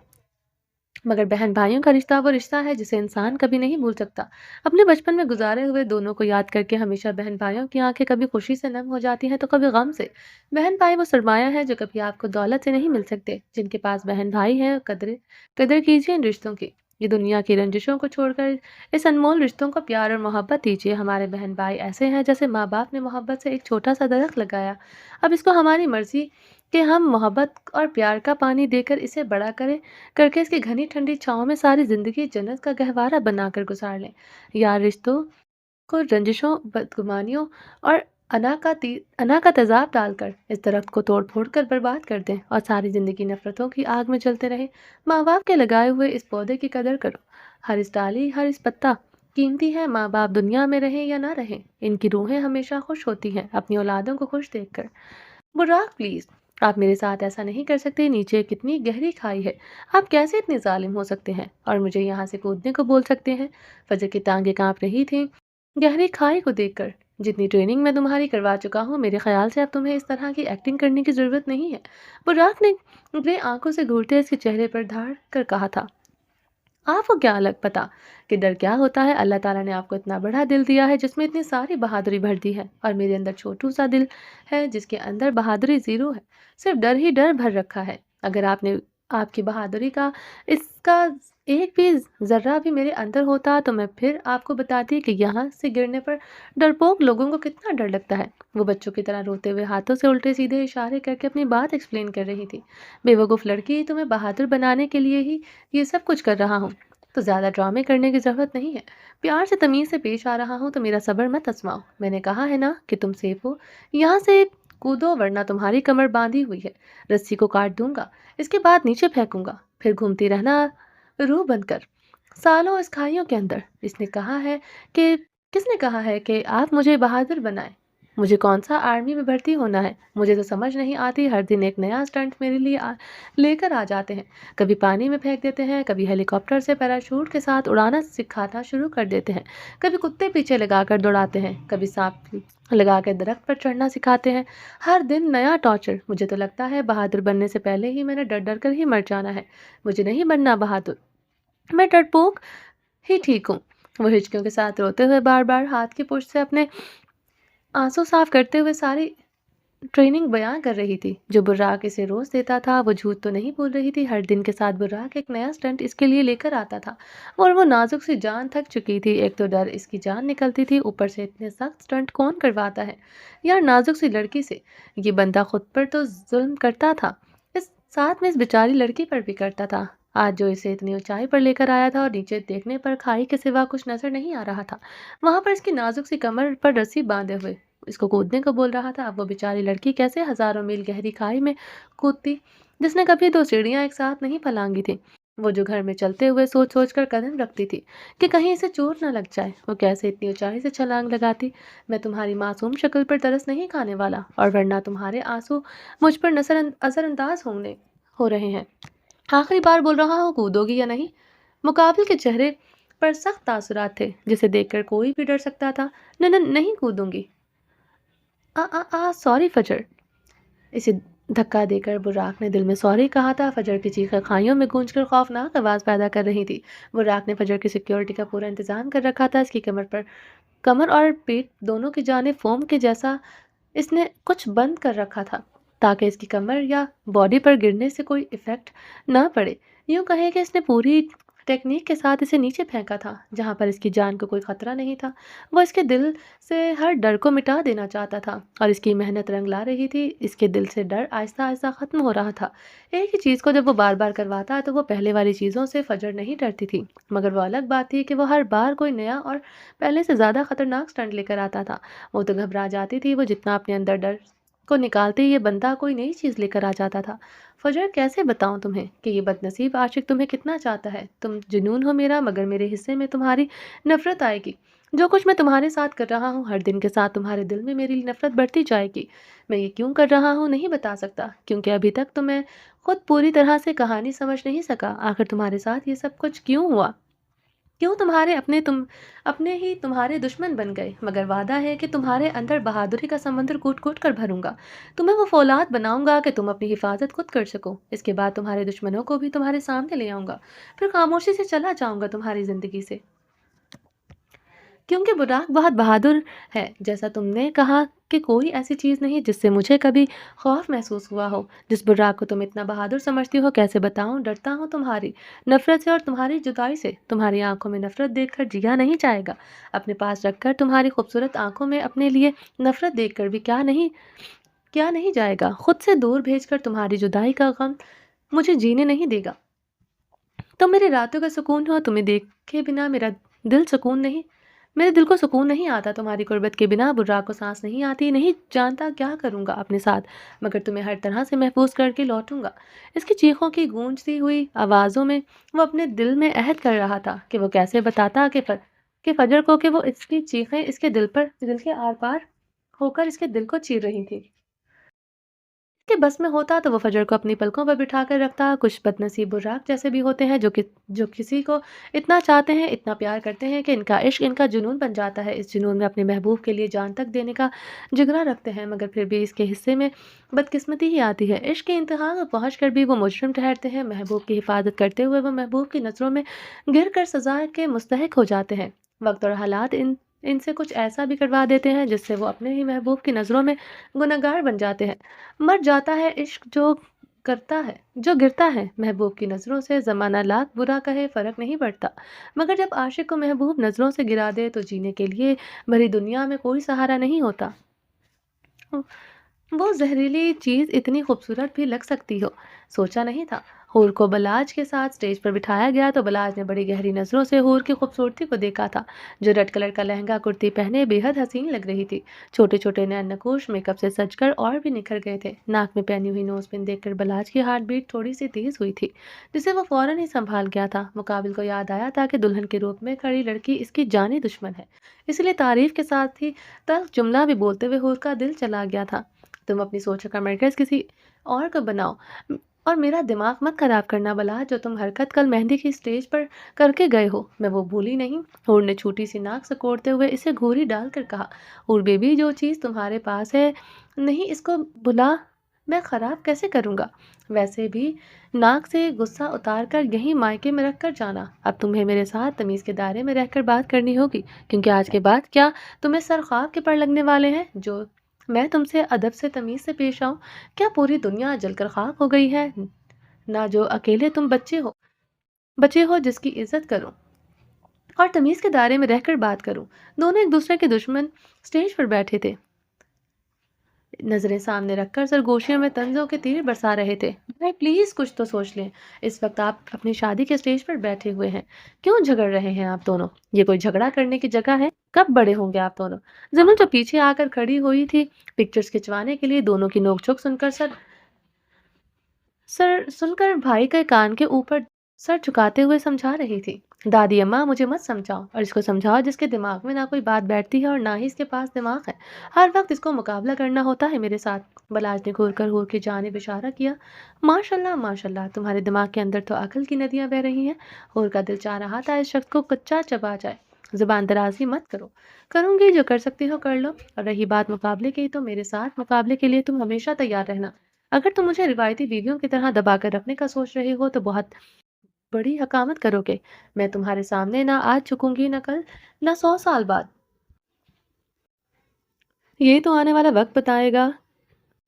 मगर बहन-भाइयों का रिश्ता वो रिश्ता है जिसे इंसान कभी नहीं भूल सकता। अपने बचपन में गुज़ारे हुए दोनों को याद करके हमेशा बहन-भाइयों की आँखें कभी खुशी से नम हो जाती हैं तो कभी गम से। बहन-भाई वो सरमाया है जो कभी आपको दौलत से नहीं मिल सकते। जिनके पास बहन-भाई हैं, कदर कदर कीजिए इन रिश्तों की। ये दुनिया की रंजिशों को छोड़कर इस अनमोल रिश्तों को प्यार और मोहब्बत दीजिए। हमारे बहन-भाई ऐसे हैं जैसे माँ-बाप ने मोहब्बत से एक छोटा-सा दरख्त लगाया। अब इसको हमारी मर्ज़ी कि हम मोहब्बत और प्यार का पानी देकर इसे बड़ा करें, करके इसकी घनी ठंडी छाँव में सारी ज़िंदगी जन्नत का गहवारा बनाकर गुज़ार लें। यार रिश्तों को रंजिशों, बदगुमानियों और अना का तेज़ाब डालकर इस दरख्त को तोड़-फोड़ कर बर्बाद कर दें और सारी ज़िंदगी नफ़रतों की आग में जलते रहें। माँ-बाप के लगाए हुए इस पौधे की कदर करो। हर इस डाली, हर इस पत्ता कीमती है। माँ-बाप दुनिया में रहें या ना रहें, इनकी रूहें हमेशा खुश होती हैं अपनी औलादों को खुश देखकर। बुर्राक प्लीज़, आप मेरे साथ ऐसा नहीं कर सकते। नीचे कितनी गहरी खाई है। आप कैसे इतने ज़ालिम हो सकते हैं और मुझे यहाँ से कूदने को बोल सकते हैं? फजर की टाँगें काँप रही थीं गहरी खाई को देखकर। जितनी ट्रेनिंग मैं तुम्हारी करवा चुका हूँ, मेरे ख़्याल से अब तुम्हें इस तरह की एक्टिंग करने की ज़रूरत नहीं है। बुर्राक ने ग्रे आँखों से घूरते इसके चेहरे पर धाड़ कर कहा था। आपको क्या अलग पता कि डर क्या होता है? अल्लाह ताला ने आपको इतना बड़ा दिल दिया है जिसमें इतनी सारी बहादुरी भर दी है और मेरे अंदर छोटू सा दिल है जिसके अंदर बहादुरी ज़ीरो है। सिर्फ डर ही डर भर रखा है। अगर आपने आपकी बहादुरी का इसका एक भी ज़र्रा भी मेरे अंदर होता तो मैं फिर आपको बताती कि यहाँ से गिरने पर डरपोक लोगों को कितना डर लगता है। वो बच्चों की तरह रोते हुए हाथों से उल्टे सीधे इशारे करके अपनी बात एक्सप्लेन कर रही थी। बेवकूफ़ लड़की, तुम्हें बहादुर बनाने के लिए ही ये सब कुछ कर रहा हूँ, तो ज़्यादा ड्रामे करने की ज़रूरत नहीं है। प्यार से तमीज़ से पेश आ रहा हूँ तो मेरा सब्र मत आज़माओ। मैंने कहा है ना कि तुम सेफ हो। यहाँ से कूदो वरना तुम्हारी कमर बाँधी हुई है। रस्सी को काट दूँगा, इसके बाद नीचे फेंकूँगा, फिर घूमती रहना रूह बनकर, सालों इस खाइयों के अंदर। कि किसने कहा है कि आप मुझे बहादुर बनाएँ? मुझे कौन-सा आर्मी में भर्ती होना है? मुझे तो समझ नहीं आती। हर दिन एक नया स्टंट मेरे लिए लेकर आ जाते हैं। कभी पानी में फेंक देते हैं, कभी हेलीकॉप्टर से पैराशूट के साथ उड़ाना सिखाना शुरू कर देते हैं, कभी कुत्ते पीछे लगाकर दौड़ाते हैं, कभी सांप लगाकर दरख्त पर चढ़ना सिखाते हैं। हर दिन नया टॉर्चर। मुझे तो लगता है बहादुर बनने से पहले ही मैंने डर-डर कर ही मर जाना है। मुझे नहीं बनना बहादुर, मैं डरपोक ही ठीक हूँ। वो हिचकियों के साथ रोते हुए बार-बार हाथ की पुष्ट से अपने आंसू साफ करते हुए सारी ट्रेनिंग बयां कर रही थी जो बुर्राक इसे रोज देता था। वो झूठ तो नहीं बोल रही थी। हर दिन के साथ बुर्राक एक नया स्टंट इसके लिए लेकर आता था और वो नाजुक सी जान थक चुकी थी। एक तो डर इसकी जान निकलती थी, ऊपर से इतने सख्त स्टंट कौन करवाता है यार नाजुक सी लड़की से। ये बंदा खुद पर तो जुल्म करता था, इस साथ में इस बेचारी लड़की पर भी करता था। आज जो इसे इतनी ऊंचाई पर लेकर आया था और नीचे देखने पर खाई के सिवा कुछ नजर नहीं आ रहा था। वहां पर इसकी नाजुक सी कमर पर रस्सी बांधे हुए इसको कूदने को बोल रहा था। अब वो बेचारी लड़की कैसे हज़ारों मील गहरी खाई में कूदती, जिसने कभी 2 चिड़ियाँ एक साथ नहीं पलांगी थीं। वो जो घर में चलते हुए सोच-सोच कर कदम रखती थी कि कहीं इसे चोट ना लग जाए। वो कैसे इतनी ऊँचाई से छलांग लगाती। मैं तुम्हारी मासूम शक्ल पर तरस नहीं खाने वाला और वरना तुम्हारे आँसू मुझ पर असरअंदाज हो रहे हैं। आखिरी बार बोल रहा हूँ, कूदोगी या नहीं? मुकाबिल के चेहरे पर सख्त तासुरात थे, जिसे देखकर कोई भी डर सकता था। न न नहीं कूदूंगी। सॉरी फजर। इसे धक्का देकर बुर्राक ने दिल में सॉरी कहा था। फजर की चीखें खाइयों में गूंजकर खौफनाक आवाज़ पैदा कर रही थी। बुर्राक ने फजर की सिक्योरिटी का पूरा इंतजाम कर रखा था। इसकी कमर और पेट दोनों की जाने फोम के जैसा इसने कुछ बंद कर रखा था ताकि इसकी कमर या बॉडी पर गिरने से कोई इफेक्ट ना पड़े। यूं कहे कि इसने पूरी टेक्निक के साथ इसे नीचे फेंका था जहां पर इसकी जान को कोई खतरा नहीं था। वो इसके दिल से हर डर को मिटा देना चाहता था और इसकी मेहनत रंग ला रही थी। इसके दिल से डर आहिस्ता आहिस्ता खत्म हो रहा था। एक ही चीज़ को जब वो बार बार करवाता तो वो पहले वाली चीज़ों से फजर नहीं डरती थी, मगर वो अलग बात थी कि वो हर बार कोई नया और पहले से ज़्यादा खतरनाक स्टंट लेकर आता था। वो तो घबरा जाती थी। वो जितना अपने अंदर डर को निकालते ही ये बंदा कोई नई चीज़ लेकर आ जाता था। फजर, कैसे बताऊँ तुम्हें कि ये बदनसीब आशिक तुम्हें कितना चाहता है। तुम जुनून हो मेरा, मगर मेरे हिस्से में तुम्हारी नफ़रत आएगी। जो कुछ मैं तुम्हारे साथ कर रहा हूँ, हर दिन के साथ तुम्हारे दिल में मेरी नफ़रत बढ़ती जाएगी। मैं ये क्यों कर रहा हूँ नहीं बता सकता, क्योंकि अभी तक तो मैं खुद पूरी तरह से कहानी समझ नहीं सका। आखिर तुम्हारे साथ ये सब कुछ क्यों हुआ? क्यों तुम्हारे अपने ही तुम्हारे दुश्मन बन गए? मगर वादा है कि तुम्हारे अंदर बहादुरी का समंदर कूट-कूट कर भरूँगा। तुम्हें वो फ़ौलाद बनाऊँगा कि तुम अपनी हिफ़ाज़त खुद कर सको। इसके बाद तुम्हारे दुश्मनों को भी तुम्हारे सामने ले आऊँगा। फिर खामोशी से चला जाऊँगा तुम्हारी ज़िंदगी से। क्योंकि बुराक बहुत बहादुर है, जैसा तुमने कहा कि कोई ऐसी चीज़ नहीं जिससे मुझे कभी खौफ महसूस हुआ हो। जिस बुर्राक को तुम इतना बहादुर समझती हो, कैसे बताऊं, डरता हूँ तुम्हारी नफरत से और तुम्हारी जुदाई से। तुम्हारी आंखों में नफरत देखकर जिया नहीं जाएगा। अपने पास रखकर तुम्हारी खूबसूरत आंखों में अपने लिए नफरत देखकर भी क्या नहीं जाएगा। खुद से दूर भेजकर तुम्हारी जुदाई का गम मुझे जीने नहीं देगा। तुम मेरी रातों का सुकून हो, तुम्हें देखे बिना दिल सुकून नहीं मेरे दिल को सुकून नहीं आता। तुम्हारी गुर्बत के बिना बुर्राक को सांस नहीं आती। नहीं जानता क्या करूंगा अपने साथ, मगर तुम्हें हर तरह से महफूज करके लौटूंगा। इसकी चीखों की गूंजती हुई आवाज़ों में वो अपने दिल में अहद कर रहा था कि वो कैसे बताता कि फजर को कि वो इसकी चीखें इसके दिल के आर पार होकर इसके दिल को चीर रही थी। कि बस में होता तो वो फजर को अपनी पलकों पर बिठा कर रखता। कुछ बदनसीब बुर्राक जैसे भी होते हैं जो किसी को इतना चाहते हैं, इतना प्यार करते हैं कि इनका इश्क इनका जुनून बन जाता है। इस जुनून में अपने महबूब के लिए जान तक देने का जिगरा रखते हैं, मगर फिर भी इसके हिस्से में बदकिस्मती ही आती है। इश्क के इंतहा में पहुँच कर भी वो मुजरिम ठहरते हैं। महबूब की हिफाजत करते हुए वो महबूब की नज़रों में गिर कर सजा के मुस्तहक हो जाते हैं। वक्त और हालात इनसे कुछ ऐसा भी करवा देते हैं जिससे वो अपने ही महबूब की नज़रों में गुनहगार बन जाते हैं। मर जाता है इश्क जो गिरता है महबूब की नज़रों से। ज़माना लाख बुरा कहे फ़र्क नहीं पड़ता, मगर जब आशिक को महबूब नज़रों से गिरा दे तो जीने के लिए भरी दुनिया में कोई सहारा नहीं होता। वो ज़हरीली चीज़ इतनी खूबसूरत भी लग सकती हो, सोचा नहीं था। हूर को बलाज के साथ स्टेज पर बिठाया गया तो बलाज ने बड़ी गहरी नज़रों से हूर की खूबसूरती को देखा था, जो रेड कलर का लहंगा कुर्ती पहने बेहद हसीन लग रही थी। छोटे छोटे नैन नकोश मेकअप से सजकर और भी निखर गए थे। नाक में पहनी हुई नोज पिन देखकर बलाज की हार्ट बीट थोड़ी सी तेज हुई थी, जिसे वो फौरन ही संभाल गया था। मुकाबिल को याद आया था कि दुल्हन के रूप में खड़ी लड़की इसकी जानी दुश्मन है, इसलिए तारीफ के साथ ही तल्ख जुमला भी बोलते हुए हूर का दिल चला गया था। तुम अपनी सोच का मरकज़ किसी और को बनाओ और मेरा दिमाग मत खराब करना बला। जो तुम हरकत कल मेहंदी की स्टेज पर करके गए हो, मैं वो भूली नहीं। हूर ने छोटी सी नाक सिकोड़ते हुए इसे घूरी डालकर कहा। हूर बेबी, जो चीज़ तुम्हारे पास है नहीं, इसको भुला मैं खराब कैसे करूँगा। वैसे भी नाक से गुस्सा उतार कर यहीं मायके में रख कर जाना। अब तुम्हें मेरे साथ तमीज़ के दायरे में रहकर बात करनी होगी, क्योंकि आज के बाद क्या तुम्हें सर ख्वाब के पर लगने वाले हैं जो मैं तुमसे अदब से तमीज़ से पेश आऊँ? क्या पूरी दुनिया जलकर खाक हो गई है? ना जो अकेले तुम बचे हो जिसकी इज़्ज़त करूँ और तमीज़ के दायरे में रहकर बात करूँ। दोनों एक दूसरे के दुश्मन स्टेज पर बैठे थे, नज़रें सामने रखकर सरगोशियों में तंज़ों के तीर बरसा रहे थे। भाई प्लीज़ कुछ तो सोच लें। इस वक्त आप अपनी शादी के स्टेज पर बैठे हुए हैं। क्यों झगड़ रहे हैं आप दोनों? ये कोई झगड़ा करने की जगह है? कब बड़े होंगे आप दोनों? ज़मीन जो पीछे आकर खड़ी हुई थी पिक्चर्स खिंचवाने के लिए, दोनों की नोक-झोंक सुनकर भाई के कान के ऊपर सर झुकाते हुए समझा रही थी। दादी अम्मा, मुझे मत समझाओ, और इसको समझाओ जिसके दिमाग में ना कोई बात बैठती है और ना ही इसके पास दिमाग है। हर वक्त इसको मुकाबला करना होता है मेरे साथ। बलाज ने घूर कर हूर की जानिब इशारा किया। माशाल्लाह माशाल्लाह, तुम्हारे दिमाग के अंदर तो अकल की नदियां बह रही हैं। हूर का दिल चाह रहा था इस शख्स को कच्चा चबा जाए। जुबान दराजी मत करो। करूंगी, जो कर सकती हो कर लो। और रही बात मुकाबले की, तो मेरे साथ मुकाबले के लिए तुम हमेशा तैयार रहना। अगर तुम मुझे रिवायती बीवियों की तरह दबा कर रखने का सोच रहे हो तो बहुत बड़ी हकामत करोगे। मैं तुम्हारे सामने ना आज झुकूंगी, ना कल, ना 100 साल बाद। ये तो आने वाला वक्त बताएगा।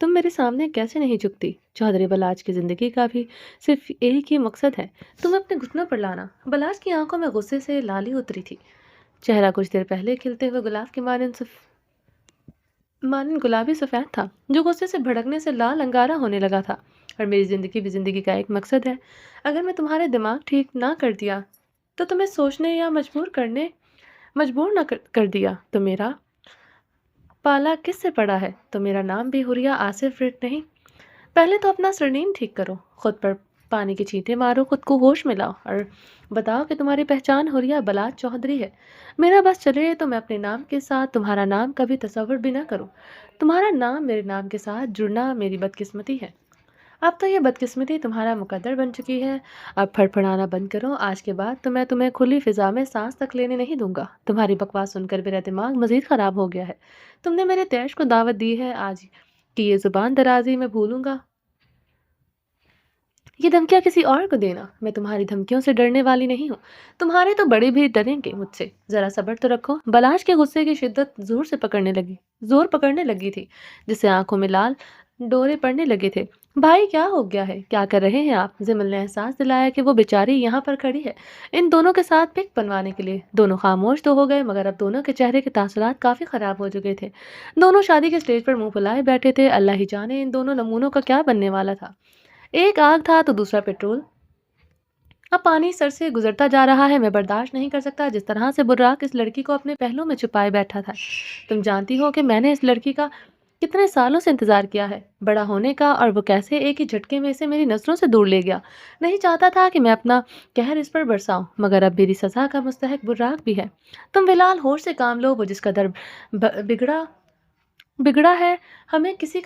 तुम मेरे सामने कैसे नहीं झुकती। चौधरी बलाज की जिंदगी का भी सिर्फ एक ही मकसद है, तुम अपने घुटनों पर लाना। बलाज की आंखों में गुस्से से लाली उतरी थी। चेहरा कुछ देर पहले खिलते हुए गुलाब के मानन गुलाबी सफ़ेद था, जो गुस्से से भड़कने से लाल अंगारा होने लगा था। और मेरी ज़िंदगी भी ज़िंदगी का एक मकसद है। अगर मैं तुम्हारे दिमाग ठीक ना कर दिया तो तुम्हें सोचने या मजबूर ना कर दिया तो मेरा पाला किससे पड़ा है? तो मेरा नाम भी हुरिया आसिफ रिट नहीं। पहले तो अपना सरनेम ठीक करो, खुद पर पानी के छींटे मारो, खुद को होश में लाओ और बताओ कि तुम्हारी पहचान हुरिया बलात चौधरी है। मेरा बस चले तो मैं अपने नाम के साथ तुम्हारा नाम कभी तस्वर भी ना करूं। तुम्हारा नाम मेरे नाम के साथ जुड़ना मेरी बदकिस्मती है। अब तो ये बदकिस्मती तुम्हारा मुकद्दर बन चुकी है। अब फड़फड़ाना बंद करो, आज के बाद तो मैं तुम्हें खुली फिजा में सांस तक लेने नहीं दूंगा। तुम्हारी बकवास सुनकर मेरा दिमाग मजीद खराब हो गया है। तुमने मेरे तैश को दावत दी है आज कि ये जुबान दराजी मैं भूलूंगा। ये धमकियाँ किसी और को देना। मैं तुम्हारी धमकियों से डरने वाली नहीं हूँ। तुम्हारे तो बड़े भी डरेंगे मुझसे। जरा सब्र तो रखो। बलाश के गुस्से की शिद्दत जोर पकड़ने लगी थी, जिससे आंखों में लाल डोरे पड़ने लगे थे। भाई क्या हो गया है? क्या कर रहे हैं आप? जिमल ने एहसास दिलाया कि वो बेचारी यहाँ पर खड़ी है इन दोनों के साथ पिक बनवाने के लिए। दोनों खामोश तो हो गए, मगर अब दोनों के चेहरे के तासुरात काफी खराब हो चुके थे। दोनों शादी के स्टेज पर मुंह फुलाए बैठे थे। अल्लाह ही जाने इन दोनों नमूनों का क्या बनने वाला था। एक आग था तो दूसरा पेट्रोल। अब पानी सर से गुजरता जा रहा है। मैं बर्दाश्त नहीं कर सकता जिस तरह से बुर्राक इस लड़की को अपने पहलू में छुपाए बैठा था। तुम जानती हो कि मैंने इस लड़की का कितने सालों से इंतजार किया है, बड़ा होने का, और वो कैसे एक ही झटके में इसे मेरी नजरों से दूर ले गया। नहीं चाहता था कि मैं अपना कहर इस पर बरसाऊं, मगर अब मेरी सजा का मुस्तहक बुर्राक भी है। तुम फिलहाल होश से काम लो। वो जिसका दर बिगड़ा बिगड़ा है, हमें किसी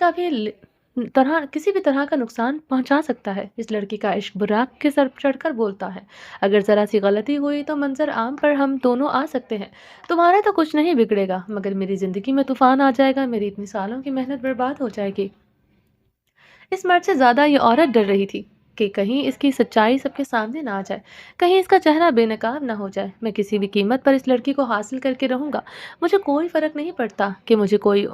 भी तरह का नुकसान पहुंचा सकता है। इस लड़की का इश्क बुराक के सर चढ़कर बोलता है। अगर जरा सी गलती हुई तो मंजर आम पर हम दोनों आ सकते हैं। तुम्हारा तो कुछ नहीं बिगड़ेगा, मगर मेरी जिंदगी में तूफान आ जाएगा। मेरी इतनी सालों की मेहनत बर्बाद हो जाएगी। इस मर्द से ज्यादा ये औरत डर रही थी कि कहीं इसकी सच्चाई सबके सामने ना आ जाए, कहीं इसका चेहरा बेनकाब ना हो जाए। मैं किसी भी कीमत पर इस लड़की को हासिल करके रहूंगा। मुझे कोई फर्क नहीं पड़ता कि मुझ पर कोई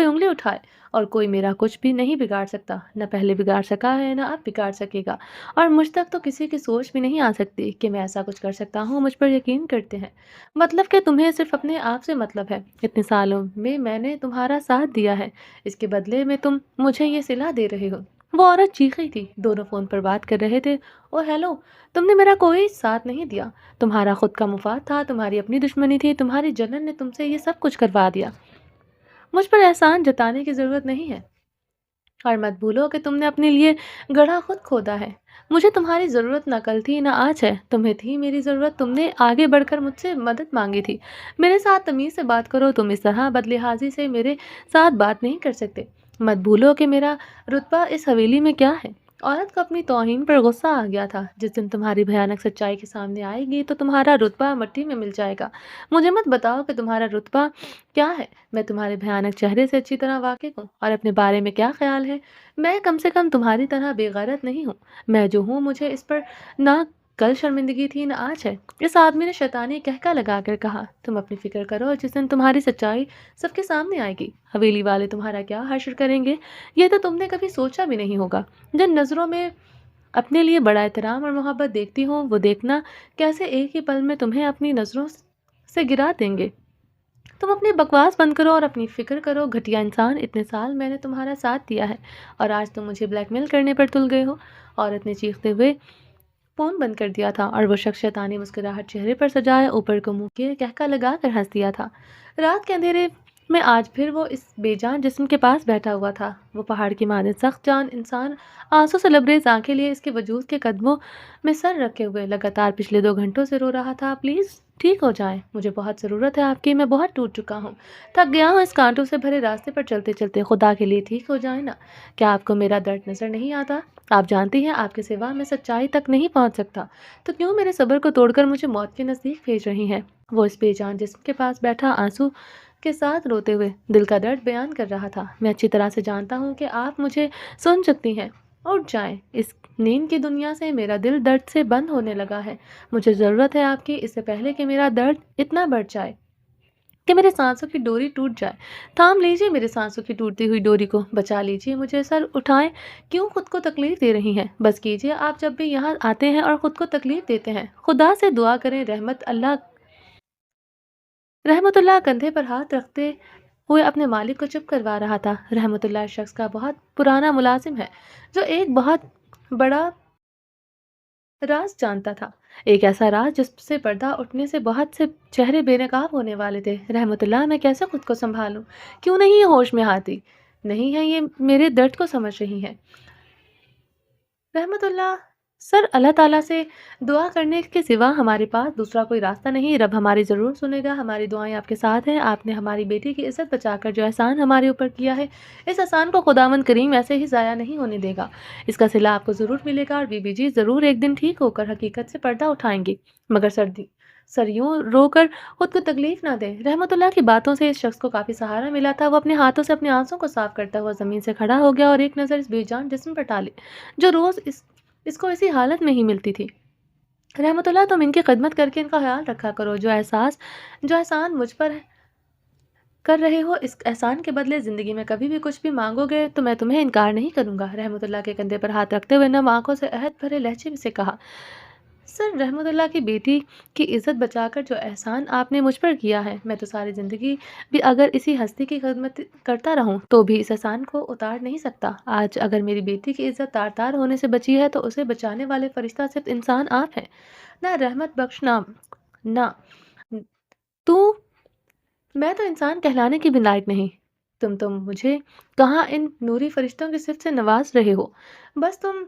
उंगली उठाए, और कोई मेरा कुछ भी नहीं बिगाड़ सकता। न पहले बिगाड़ सका है, न अब बिगाड़ सकेगा, और मुझ तक तो किसी की सोच भी नहीं आ सकती कि मैं ऐसा कुछ कर सकता हूँ। मुझ पर यकीन करते हैं। मतलब कि तुम्हें सिर्फ अपने आप से मतलब है। इतने सालों में मैंने तुम्हारा साथ दिया है, इसके बदले में तुम मुझे ये सिला दे रहे हो। वो औरत चीख रही थी। दोनों फोन पर बात कर रहे थे। ओ हेलो, तुमने मेरा कोई साथ नहीं दिया। तुम्हारा खुद का मुफाद था, तुम्हारी अपनी दुश्मनी थी, तुम्हारी जलन ने तुमसे ये सब कुछ करवा दिया। मुझ पर एहसान जताने की ज़रूरत नहीं है, और मत भूलो कि तुमने अपने लिए गड्ढा खुद खोदा है। मुझे तुम्हारी ज़रूरत ना कल थी ना आज है। तुम्हें थी मेरी ज़रूरत। तुमने आगे बढ़कर मुझसे मदद मांगी थी। मेरे साथ तमीज़ से बात करो। तुम इस तरह बदलिहाजी से मेरे साथ बात नहीं कर सकते। मत भूलो कि मेरा रुतबा इस हवेली में क्या है। औरत को अपनी तौहीन पर गुस्सा आ गया था। जिस दिन तुम्हारी भयानक सच्चाई के सामने आएगी तो तुम्हारा रुतबा मिट्टी में मिल जाएगा। मुझे मत बताओ कि तुम्हारा रुतबा क्या है। मैं तुम्हारे भयानक चेहरे से अच्छी तरह वाकिफ हूँ, और अपने बारे में क्या ख्याल है। मैं कम से कम तुम्हारी तरह बेगैरत नहीं हूँ। मैं जो हूँ, मुझे इस पर ना कल शर्मिंदगी थी ना आज है। इस आदमी ने शैतानी कहका लगाकर कहा। तुम अपनी फिक्र करो, जिस दिन तुम्हारी सच्चाई सबके सामने आएगी, हवेली वाले तुम्हारा क्या हश्र करेंगे, ये तो तुमने कभी सोचा भी नहीं होगा। जिन नज़रों में अपने लिए बड़ा एहतराम और मोहब्बत देखती हूँ, वो देखना कैसे एक ही पल में तुम्हें अपनी नज़रों से गिरा देंगे। तुम अपनी बकवास बंद करो और अपनी फ़िक्र करो। घटिया इंसान, इतने साल मैंने तुम्हारा साथ दिया है, और आज तुम मुझे ब्लैकमेल करने पर तुल गए हो। औरत ने चीखते हुए फ़ोन बंद कर दिया था, और वो शख्स शैतानी मुस्कुराहट चेहरे पर सजाए ऊपर को मुँह किए कहका लगा कर हंस दिया था। रात के अंधेरे में आज फिर वो इस बेजान जिस्म के पास बैठा हुआ था। वो पहाड़ की माने सख्त जान इंसान, आंसू से लबरेज आंखें लिए इसके वजूद के कदमों में सर रखे हुए लगातार पिछले 2 घंटों से रो रहा था। प्लीज़ ठीक हो जाएं, मुझे बहुत ज़रूरत है आपकी। मैं बहुत टूट चुका हूँ, थक गया हूँ इस कांटों से भरे रास्ते पर चलते चलते। खुदा के लिए ठीक हो जाए ना। क्या आपको मेरा दर्द नज़र नहीं आता? आप जानती हैं आपके सिवा मैं सच्चाई तक नहीं पहुँच सकता, तो क्यों मेरे सब्र को तोड़कर मुझे मौत के नज़दीक भेज रही हैं। वो इस बेजान जिस्म के पास बैठा आंसू के साथ रोते हुए दिल का दर्द बयान कर रहा था। मैं अच्छी तरह से जानता हूँ कि आप मुझे सुन सकती हैं। उठ जाएं, इस नींद की दुनिया से मेरा दिल दर्द से बंद होने लगा है। मुझे ज़रूरत है आपकी, इससे पहले कि मेरा दर्द इतना बढ़ जाए कि मेरे सांसों की डोरी टूट जाए। थाम लीजिए मेरे सांसों की टूटती हुई डोरी को, बचा लीजिए मुझे। सर उठाएं, क्यों खुद को तकलीफ दे रही हैं? बस कीजिए, आप जब भी यहाँ आते हैं और खुद को तकलीफ देते हैं। खुदा से दुआ करें। रहमतुल्लाह कंधे पर हाथ रखते हुए अपने मालिक को चुप करवा रहा था। रहमतुल्लाह इस शख्स का बहुत पुराना मुलाजिम है, जो एक बहुत बड़ा राज जानता था, एक ऐसा राज जिससे पर्दा उठने से बहुत से चेहरे बेनकाब होने वाले थे। रहमतुल्लाह, मैं कैसे खुद को संभालूं? क्यों नहीं ये होश में आती? नहीं है ये मेरे दर्द को समझ रही है। रहमतुल्लाह, सर, अल्लाह ताला से दुआ करने के सिवा हमारे पास दूसरा कोई रास्ता नहीं। रब हमारी ज़रूर सुनेगा, हमारी दुआएं आपके साथ हैं। आपने हमारी बेटी की इज्जत बचाकर जो एहसान हमारे ऊपर किया है, इस एहसान को खुदावंद करीम ऐसे ही ज़ाया नहीं होने देगा। इसका सिला आपको ज़रूर मिलेगा और बीबी जी ज़रूर एक दिन ठीक होकर हकीकत से पर्दा उठाएंगी। मगर सर यूं रोकर खुद को तकलीफ ना दें। रहमतुल्लाह की बातों से इस शख्स को काफ़ी सहारा मिला था। वो अपने हाथों से अपनी आंसू को साफ करता हुआ ज़मीन से खड़ा हो गया और एक नज़र इस बेजान जिस्म पर डाली जो रोज़ इसको इसी हालत में ही मिलती थी। रहमतुल्लाह, तुम इनकी खिदमत करके इनका ख्याल रखा करो। जो एहसान मुझ पर कर रहे हो, इस एहसान के बदले ज़िंदगी में कभी भी कुछ भी मांगोगे तो मैं तुम्हें इनकार नहीं करूँगा। रहमतुल्लाह के कंधे पर हाथ रखते हुए नम आंखों से अहद भरे लहजे से कहा, सर, रहमतुल्लाह की बेटी की इज़्ज़त बचाकर जो एहसान आपने मुझ पर किया है, मैं तो सारी ज़िंदगी भी अगर इसी हस्ती की खिदमत करता रहूं तो भी इस एहसान को उतार नहीं सकता। आज अगर मेरी बेटी की इज़्ज़त तार-तार होने से बची है तो उसे बचाने वाले फरिश्ता सिर्फ इंसान आप हैं। ना रहमत बख्श, ना तू मैं तो इंसान कहलाने की भी लायक नहीं। तुम मुझे कहाँ इन नूरी फरिश्तों के सिफ़ से नवाज़ रहे हो। बस तुम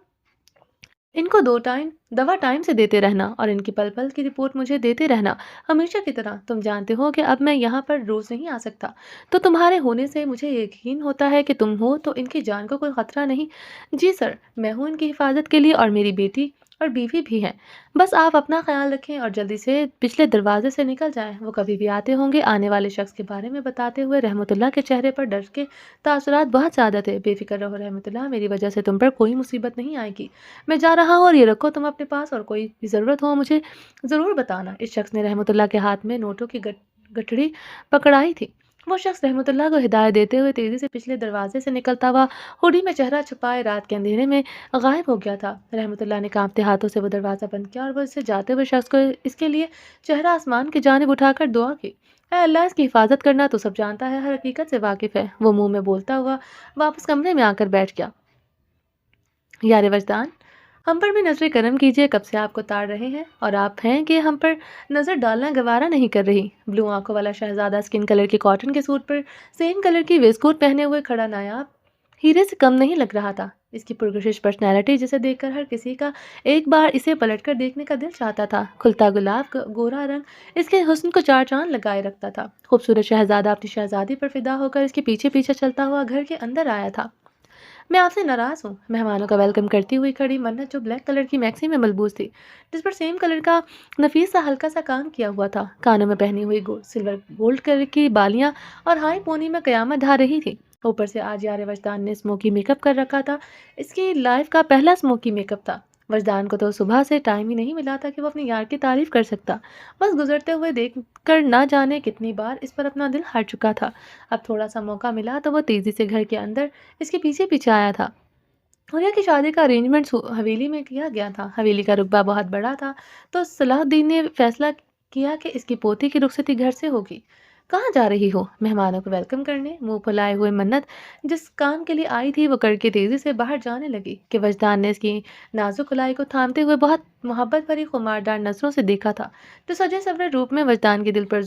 इनको 2 टाइम दवा टाइम से देते रहना और इनकी पल-पल की रिपोर्ट मुझे देते रहना, हमेशा की तरह। तुम जानते हो कि अब मैं यहाँ पर रोज़ नहीं आ सकता, तो तुम्हारे होने से मुझे यकीन होता है कि तुम हो तो इनकी जान को कोई ख़तरा नहीं। जी सर, मैं हूँ इनकी हिफाज़त के लिए और मेरी बेटी और बीवी भी हैं। बस आप अपना ख़्याल रखें और जल्दी से पिछले दरवाज़े से निकल जाएँ। वो कभी भी आते होंगे। आने वाले शख़्स के बारे में बताते हुए रहमतुल्लाह के चेहरे पर डर के तासुरात बहुत ज़्यादा थे। बेफ़िक्र रहो रहमतुल्लाह, मेरी वजह से तुम पर कोई मुसीबत नहीं आएगी। मैं जा रहा हूँ और ये रखो तुम अपने पास, और कोई भी ज़रूरत हो मुझे ज़रूर बताना। इस शख्स ने रहमतुल्लाह के हाथ में नोटों की गठड़ी पकड़ाई थी। वो शख्स रहमतुल्लाह को हिदायत देते हुए तेज़ी से पिछले दरवाजे से निकलता हुआ हुडी में चेहरा छुपाए रात के अंधेरे में गायब हो गया था। रहमतुल्लाह ने कांपते हाथों से वो दरवाज़ा बंद किया और वो इससे जाते हुए शख्स को इसके लिए चेहरा आसमान की जानिब उठाकर दुआ की। ऐ अल्लाह, इसकी हिफाजत करना, तो सब जानता है, हर हकीकत से वाकिफ़ है। वो मुँह में बोलता हुआ वापस कमरे में आकर बैठ गया। यार वजदान, हम पर भी नज़र करम कीजिए। कब से आपको ताड़ रहे हैं और आप हैं कि हम पर नज़र डालना गवारा नहीं कर रही। ब्लू आंखों वाला शहजादा स्किन कलर के कॉटन के सूट पर सेम कलर की वेस्टकोट पहने हुए खड़ा नायाब हीरे से कम नहीं लग रहा था। इसकी पुरकशिश पर्सनैलिटी जिसे देखकर हर किसी का एक बार इसे पलटकर देखने का दिल चाहता था। खुलता गुलाब का गोरा रंग इसके हुस्न को चार चांद लगाए रखता था। खूबसूरत शहजादा अपनी शहजादी पर फिदा होकर इसके पीछे पीछे चलता हुआ घर के अंदर आया था। मैं आपसे नाराज़ हूँ। मेहमानों का वेलकम करती हुई खड़ी मन्नत, जो ब्लैक कलर की मैक्सी में मलबूस थी, जिस पर सेम कलर का नफीस सा हल्का सा काम किया हुआ था। कानों में पहनी हुई सिल्वर गोल्ड कलर की बालियां और हाई पोनी में कयामत ढा रही थी। ऊपर से आज यार वजदान ने स्मोकी मेकअप कर रखा था। इसकी लाइफ का पहला स्मोकी मेकअप था। वजदान को तो सुबह से टाइम ही नहीं मिला था कि वो अपनी यार की तारीफ कर सकता। बस गुजरते हुए देख कर ना जाने कितनी बार इस पर अपना दिल हार चुका था। अब थोड़ा सा मौका मिला तो वो तेजी से घर के अंदर इसके पीछे पीछे आया था। हुरिया की शादी का अरेंजमेंट हवेली में किया गया था। हवेली का रुकबा बहुत बड़ा था, तो सलाहुद्दीन ने फैसला किया कि इसकी पोती की रुखसती घर से होगी। कहाँ जा रही हो? मेहमानों को वेलकम करने मुंह फुलाए हुए मन्नत जिस काम के लिए आई थी वो करके तेजी से बाहर जाने लगी कि वजदान ने इसकी नाजुक कलाई को थामते हुए बहुत मोहब्बत भरी खुमारदार नजरों से देखा था, जो सजे सवरे रूप में वजदान के दिल पर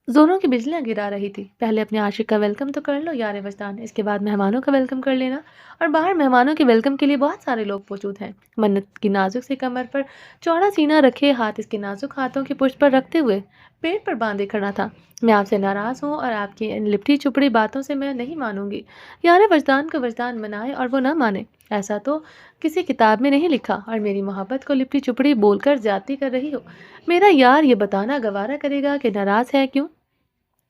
ज़ोरों की बिजलियाँ गिरा रही थी। पहले अपने आशिक का वेलकम तो कर लो यार वजदान, इसके बाद मेहमानों का वेलकम कर लेना। और बाहर मेहमानों के वेलकम के लिए बहुत सारे लोग मौजूद हैं। मन्नत की नाजुक सी कमर पर चौड़ा सीना रखे हाथ इसके नाजुक हाथों की पुष्ट पर रखते हुए पेट पर बांधे खड़ा था। मैं आपसे नाराज़ हूँ और आपकी इन लिपटी चुपड़ी बातों से मैं नहीं मानूंगी। यार वजदान को वजदान मनाए और वो ना माने, ऐसा तो किसी किताब में नहीं लिखा। और मेरी मोहब्बत को लिपटी चुपड़ी बोलकर ज्यादती कर रही हो। मेरा यार ये बताना गवारा करेगा कि नाराज़ है क्यों?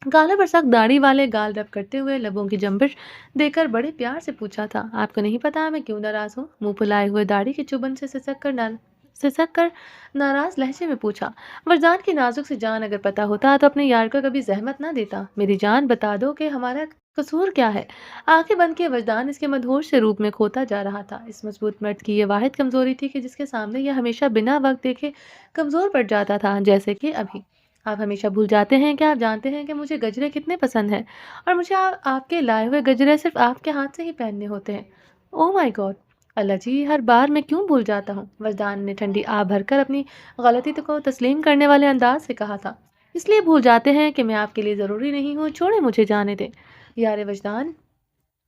गालों पर सख्त दाढ़ी वाले गाल रब करते हुए लबों की जंबिश देकर बड़े प्यार से पूछा था, आपको नहीं पता मैं क्यों नाराज हूँ? मुंह फुलाए हुए दाढ़ी की चुभन से सिसक कर नाराज लहजे में पूछा। वरदान की नाजुक सी जान, अगर पता होता तो अपने यार को कभी जहमत ना देता। मेरी जान, बता दो कि हमारा कसूर क्या है? आंखें बंद किए वजदान इसके मदहोश से रूप में खोता जा रहा था। इस मजबूत मर्द की ये वाहिद कमजोरी थी कि जिसके सामने यह हमेशा बिना वक्त देखे कमजोर पड़ जाता था, जैसे कि अभी। आप हमेशा भूल जाते हैं कि आप जानते हैं कि मुझे गजरे कितने पसंद हैं, और मुझे आपके लाए हुए गजरे सिर्फ आपके हाथ से ही पहनने होते हैं। Oh my God! अल्लाह जी, हर बार मैं क्यों भूल जाता हूँ? वजदान ने ठंडी आह भरकर अपनी गलती को तस्लीम करने वाले अंदाज से कहा था। इसलिए भूल जाते हैं कि मैं आपके लिए ज़रूरी नहीं हूँ, छोड़े मुझे जाने दें। यार वजदान,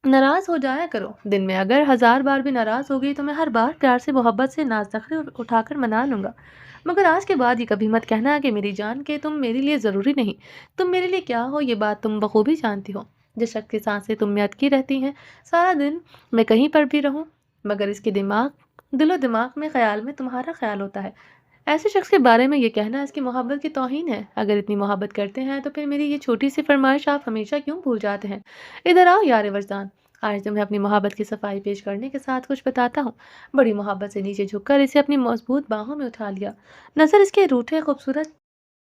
नाराज़ हो जाया करो। दिन में अगर 1000 बार भी नाराज़ हो गई तो मैं हर बार प्यार से, मोहब्बत से, नाज़-नख़रे उठाकर मना लूँगा। मगर आज के बाद ये कभी मत कहना कि मेरी जान, कि तुम मेरे लिए ज़रूरी नहीं। तुम मेरे लिए क्या हो ये बात तुम बखूबी जानती हो। जिस शख्स की साँसें तुम में अटकी रहती हैं, सारा दिन मैं कहीं पर भी रहूँ, मगर इसके दिलो-दिमाग में, ख़याल में तुम्हारा ख़्याल होता है। ऐसे शख्स के बारे में ये कहना इसकी मोहब्बत की तौहीन है। अगर इतनी मोहब्बत करते हैं तो फिर मेरी ये छोटी-सी फ़रमाइश आप हमेशा क्यों भूल जाते हैं? इधर आओ यार वजदान, आज तुम्हें अपनी मोहब्बत की सफाई पेश करने के साथ कुछ बताता हूँ। बड़ी मोहब्बत से नीचे झुककर इसे अपनी मजबूत बाहों में उठा लिया। नज़र इसके रूठे खूबसूरत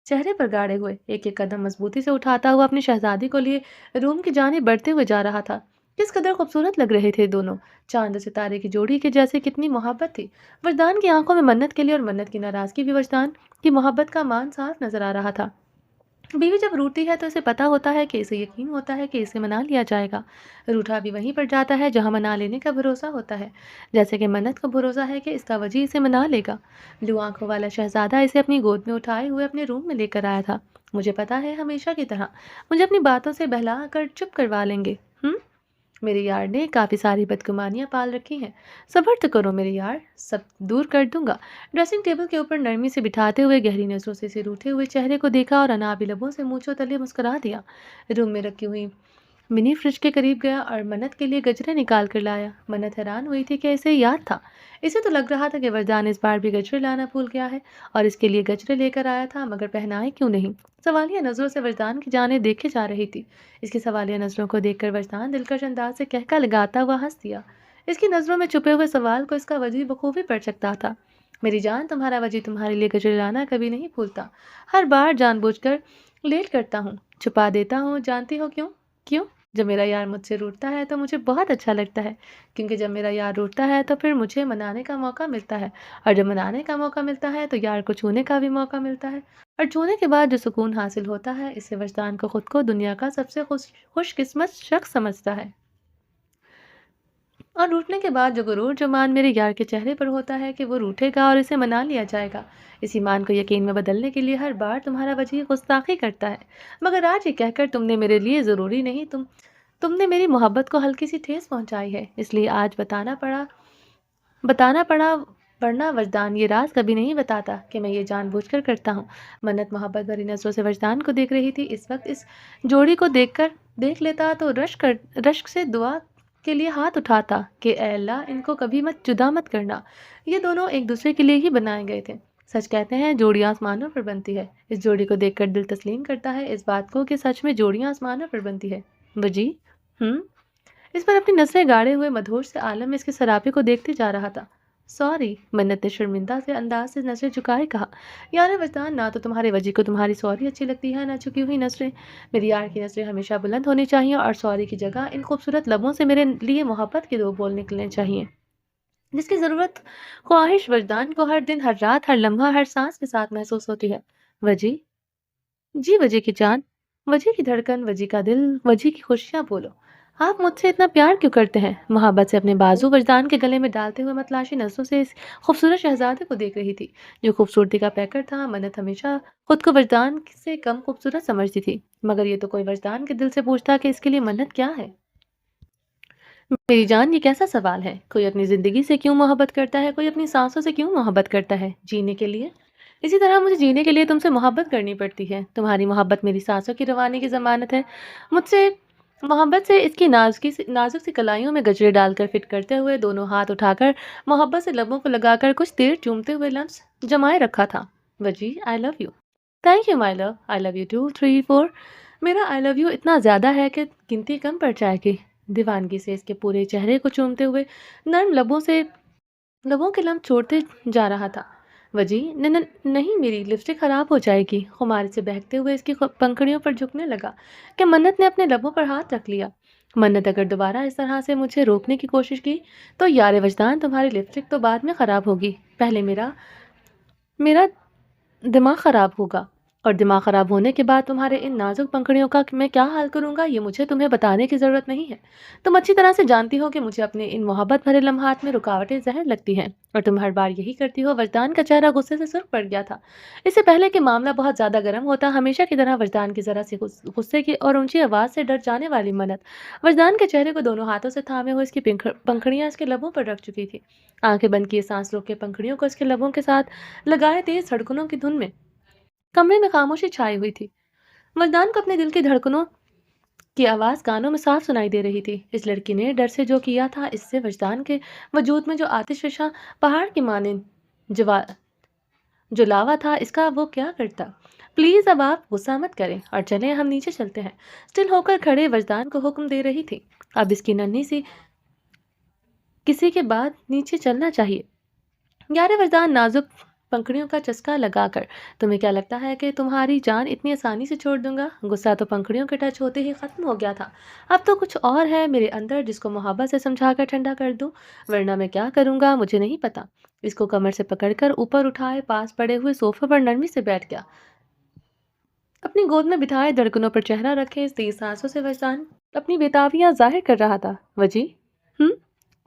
चेहरे पर गाड़े हुए एक-एक कदम मजबूती से उठाता हुआ अपनी शहज़ादी को लिए रूम की जानिब बढ़ते हुए जा रहा था। किस कदर खूबसूरत लग रहे थे दोनों, चाँद और सितारे की जोड़ी के जैसे। कितनी मोहब्बत थी। वजदान की आंखों में मन्नत के लिए और मन्नत की नाराज़गी भी। वजदान की मोहब्बत का मान साफ नज़र आ रहा था। बीवी जब रूठी है तो इसे पता होता है कि इसे यकीन होता है कि इसे मना लिया जाएगा। रूठा भी वहीं पर जाता है जहां मना लेने का भरोसा होता है, जैसे कि मन्नत को भरोसा है कि इसका वजी इसे मना लेगा। ब्लू आंखों वाला शहजादा इसे अपनी गोद में उठाए हुए अपने रूम में लेकर आया था। मुझे पता है, हमेशा की तरह मुझे अपनी बातों से बहला कर चुप करवा लेंगे। मेरे यार ने काफ़ी सारी बदगुमानियाँ पाल रखी हैं। सब्र तो करो मेरे यार, सब दूर कर दूंगा। ड्रेसिंग टेबल के ऊपर नरमी से बिठाते हुए गहरी नज़रों से इसे रूठे हुए चेहरे को देखा और अनाबी लबों से मूंछों तले मुस्कुरा दिया। रूम में रखी हुई मिनी फ्रिज के करीब गया और मन्नत के लिए गजरे निकाल कर लाया। मन्नत हैरान हुई थी कि इसे याद था। इसे तो लग रहा था कि वरदान इस बार भी गजरे लाना भूल गया है और इसके लिए गजरे लेकर आया था, मगर पहनाए क्यों नहीं। सवालिया नज़रों से वरदान की जानें देखे जा रही थी। इसकी सवालिया नज़रों को देखकर वरदान दिलकश अंदाज से कहका लगाता हुआ हंस दिया। इसकी नज़रों में छुपे हुए सवाल को इसका वजी बखूबी पढ़ सकता था। मेरी जान, तुम्हारा वजी तुम्हारे लिए गजरे लाना कभी नहीं भूलता। हर बार जानबूझकर लेट करता हूँ, छुपा देता हूँ। जानती हो क्यों? क्यों? जब मेरा यार मुझसे रूठता है तो मुझे बहुत अच्छा लगता है, क्योंकि जब मेरा यार रूठता है तो फिर मुझे मनाने का मौका मिलता है, और जब मनाने का मौका मिलता है तो यार को छूने का भी मौका मिलता है, और छूने के बाद जो सुकून हासिल होता है, इससे वजदान को खुद को दुनिया का सबसे खुशकिस्मत शख्स समझता है। और रूठने के बाद जो गुरूर, जो मान मेरे यार के चेहरे पर होता है कि वो रूठेगा और इसे मना लिया जाएगा, इसी मान को यकीन में बदलने के लिए हर बार तुम्हारा वजी गुस्ताखी करता है। मगर आज ये कहकर तुमने मेरे लिए ज़रूरी नहीं, तुमने मेरी मोहब्बत को हल्की सी ठेस पहुंचाई है, इसलिए आज बताना पड़ा। वरना वजदान ये राज कभी नहीं बताता कि मैं ये जानबूझकर करता हूँ। मन्नत मोहब्बत भरी नजरों से वजदान को देख रही थी। इस वक्त इस जोड़ी को देख लेता तो रश्क से दुआ के लिए हाथ उठाता कि ए अल्लाह, इनको कभी मत जुदा मत करना। ये दोनों एक दूसरे के लिए ही बनाए गए थे। सच कहते हैं, जोड़ी आसमानों पर बनती है। इस जोड़ी को देखकर दिल तस्लीम करता है इस बात को कि सच में जोड़ियां आसमानों पर बनती है। वजी, हम्म इस पर अपनी नजरें गाड़े हुए मधोश से आलम में इसके सरापे को देखते जा रहा था। सॉरी, मन्नत ने शर्मिंदा से अंदाज से नजरें झुकाए कहा। यार वजदान, ना तो तुम्हारे वजी को तुम्हारी सॉरी अच्छी लगती है, ना झुकी हुई नजरें। मेरी यार की नजरें हमेशा बुलंद होनी चाहिए, और सॉरी की जगह इन खूबसूरत लबों से मेरे लिए मोहब्बत के दो बोल निकलने चाहिए, जिसकी जरूरत ख्वाहिश वजदान को हर दिन, हर रात, हर लम्हा, हर सांस के साथ महसूस होती है। वजी, जी वजी की जान, वजी की धड़कन, वजी का दिल, वजी की खुशियाँ, बोलो आप मुझसे इतना प्यार क्यों करते हैं? मोहब्बत से अपने बाजू वजदान के गले में डालते हुए मतलाशी नजरों से इस खूबसूरत शहजादे को देख रही थी, जो खूबसूरती का पैकर था। मन्नत हमेशा खुद को वजदान से कम खूबसूरत समझती थी, मगर ये तो कोई वजदान के दिल से पूछता कि इसके लिए मन्नत क्या है। मेरी जान, ये कैसा सवाल है? कोई अपनी जिंदगी से क्यों मोहब्बत करता है, कोई अपनी सांसों से क्यों मोहब्बत करता है? जीने के लिए। इसी तरह मुझे जीने के लिए तुमसे मोहब्बत करनी पड़ती है। तुम्हारी मोहब्बत मेरी सांसों की रवानी की ज़मानत है। मुझसे मोहब्बत से इसकी नाजुक सी कलाइयों में गजरे डालकर फिट करते हुए दोनों हाथ उठाकर मोहब्बत से लबों को लगाकर कुछ देर चूमते हुए लम्स जमाए रखा था। वजी, I love you. Thank you my love, I love you too, 3 4। मेरा आई लव यू इतना ज़्यादा है कि गिनती कम पड़ जाएगी। दीवानगी से इसके पूरे चेहरे को चूमते हुए नर्म लबों के लम्ब छोड़ते जा रहा था। वजी, न, न, नहीं, मेरी लिपस्टिक खराब हो जाएगी। खुमारी से बहकते हुए इसकी पंखड़ियों पर झुकने लगा कि मन्नत ने अपने लबों पर हाथ रख लिया। मन्नत, अगर दोबारा इस तरह से मुझे रोकने की कोशिश की तो यार वजदान, तुम्हारी लिपस्टिक तो बाद में खराब होगी, पहले मेरा मेरा दिमाग खराब होगा। और दिमाग खराब होने के बाद तुम्हारे इन नाजुक पंखुड़ियों का मैं क्या हाल करूंगा, ये मुझे तुम्हें बताने की जरूरत नहीं है। तुम अच्छी तरह से जानती हो कि मुझे अपने इन मोहब्बत भरे लम्हात में रुकावटें जहर लगती हैं, और तुम हर बार यही करती हो। वजदान का चेहरा गुस्से से सुर्ख पड़ गया था। इससे पहले कि मामला बहुत ज्यादा गर्म होता, हमेशा की तरह वजदान की जरा सी गुस्से की और ऊंची आवाज से डर जाने वाली मन्नत वजदान के चेहरे को दोनों हाथों से थामे हुए इसकी पंखुड़ियां इसके लबों पर रख चुकी थी। आंखें बंद किए सांस रोक के पंखुड़ियों को इसके लबों के साथ लगाए तेज धड़कनों की धुन में कमरे में खामोशी छाई हुई थी। वरदान को अपने दिल की धड़कनों की आवाज़ कानों में साफ सुनाई दे रही थी। इस लड़की ने डर से जो किया था, इससे वजदान के वजूद में जो आतिशफ़शा पहाड़ की मानिंद जवा जो लावा था, इसका वो क्या करता। प्लीज़ अब आप गुस्सा मत करें और चलें, हम नीचे चलते हैं। स्टिल होकर खड़े वजदान को हुक्म दे रही थी। अब इसकी नन्ही सी किसी के बाद नीचे चलना चाहिए। यारे वरदान, नाजुक पंखुड़ियों का चस्का लगाकर, तुम्हें क्या लगता है कि तुम्हारी जान इतनी आसानी से छोड़ दूंगा? गुस्सा तो पंखुड़ियों के टच होते ही खत्म हो गया था। अब तो कुछ और है मेरे अंदर जिसको मोहब्बत से समझाकर ठंडा कर दूं, वरना मैं क्या करूंगा मुझे नहीं पता। इसको कमर से पकड़कर ऊपर उठाए, पास पड़े हुए सोफे पर नरमी से बैठ गया। अपनी गोद में बिठाए, धड़कनों पर चेहरा रखे, तेज सांसों से वजदान अपनी बेताबियां जाहिर कर रहा था। वजी, हम्म,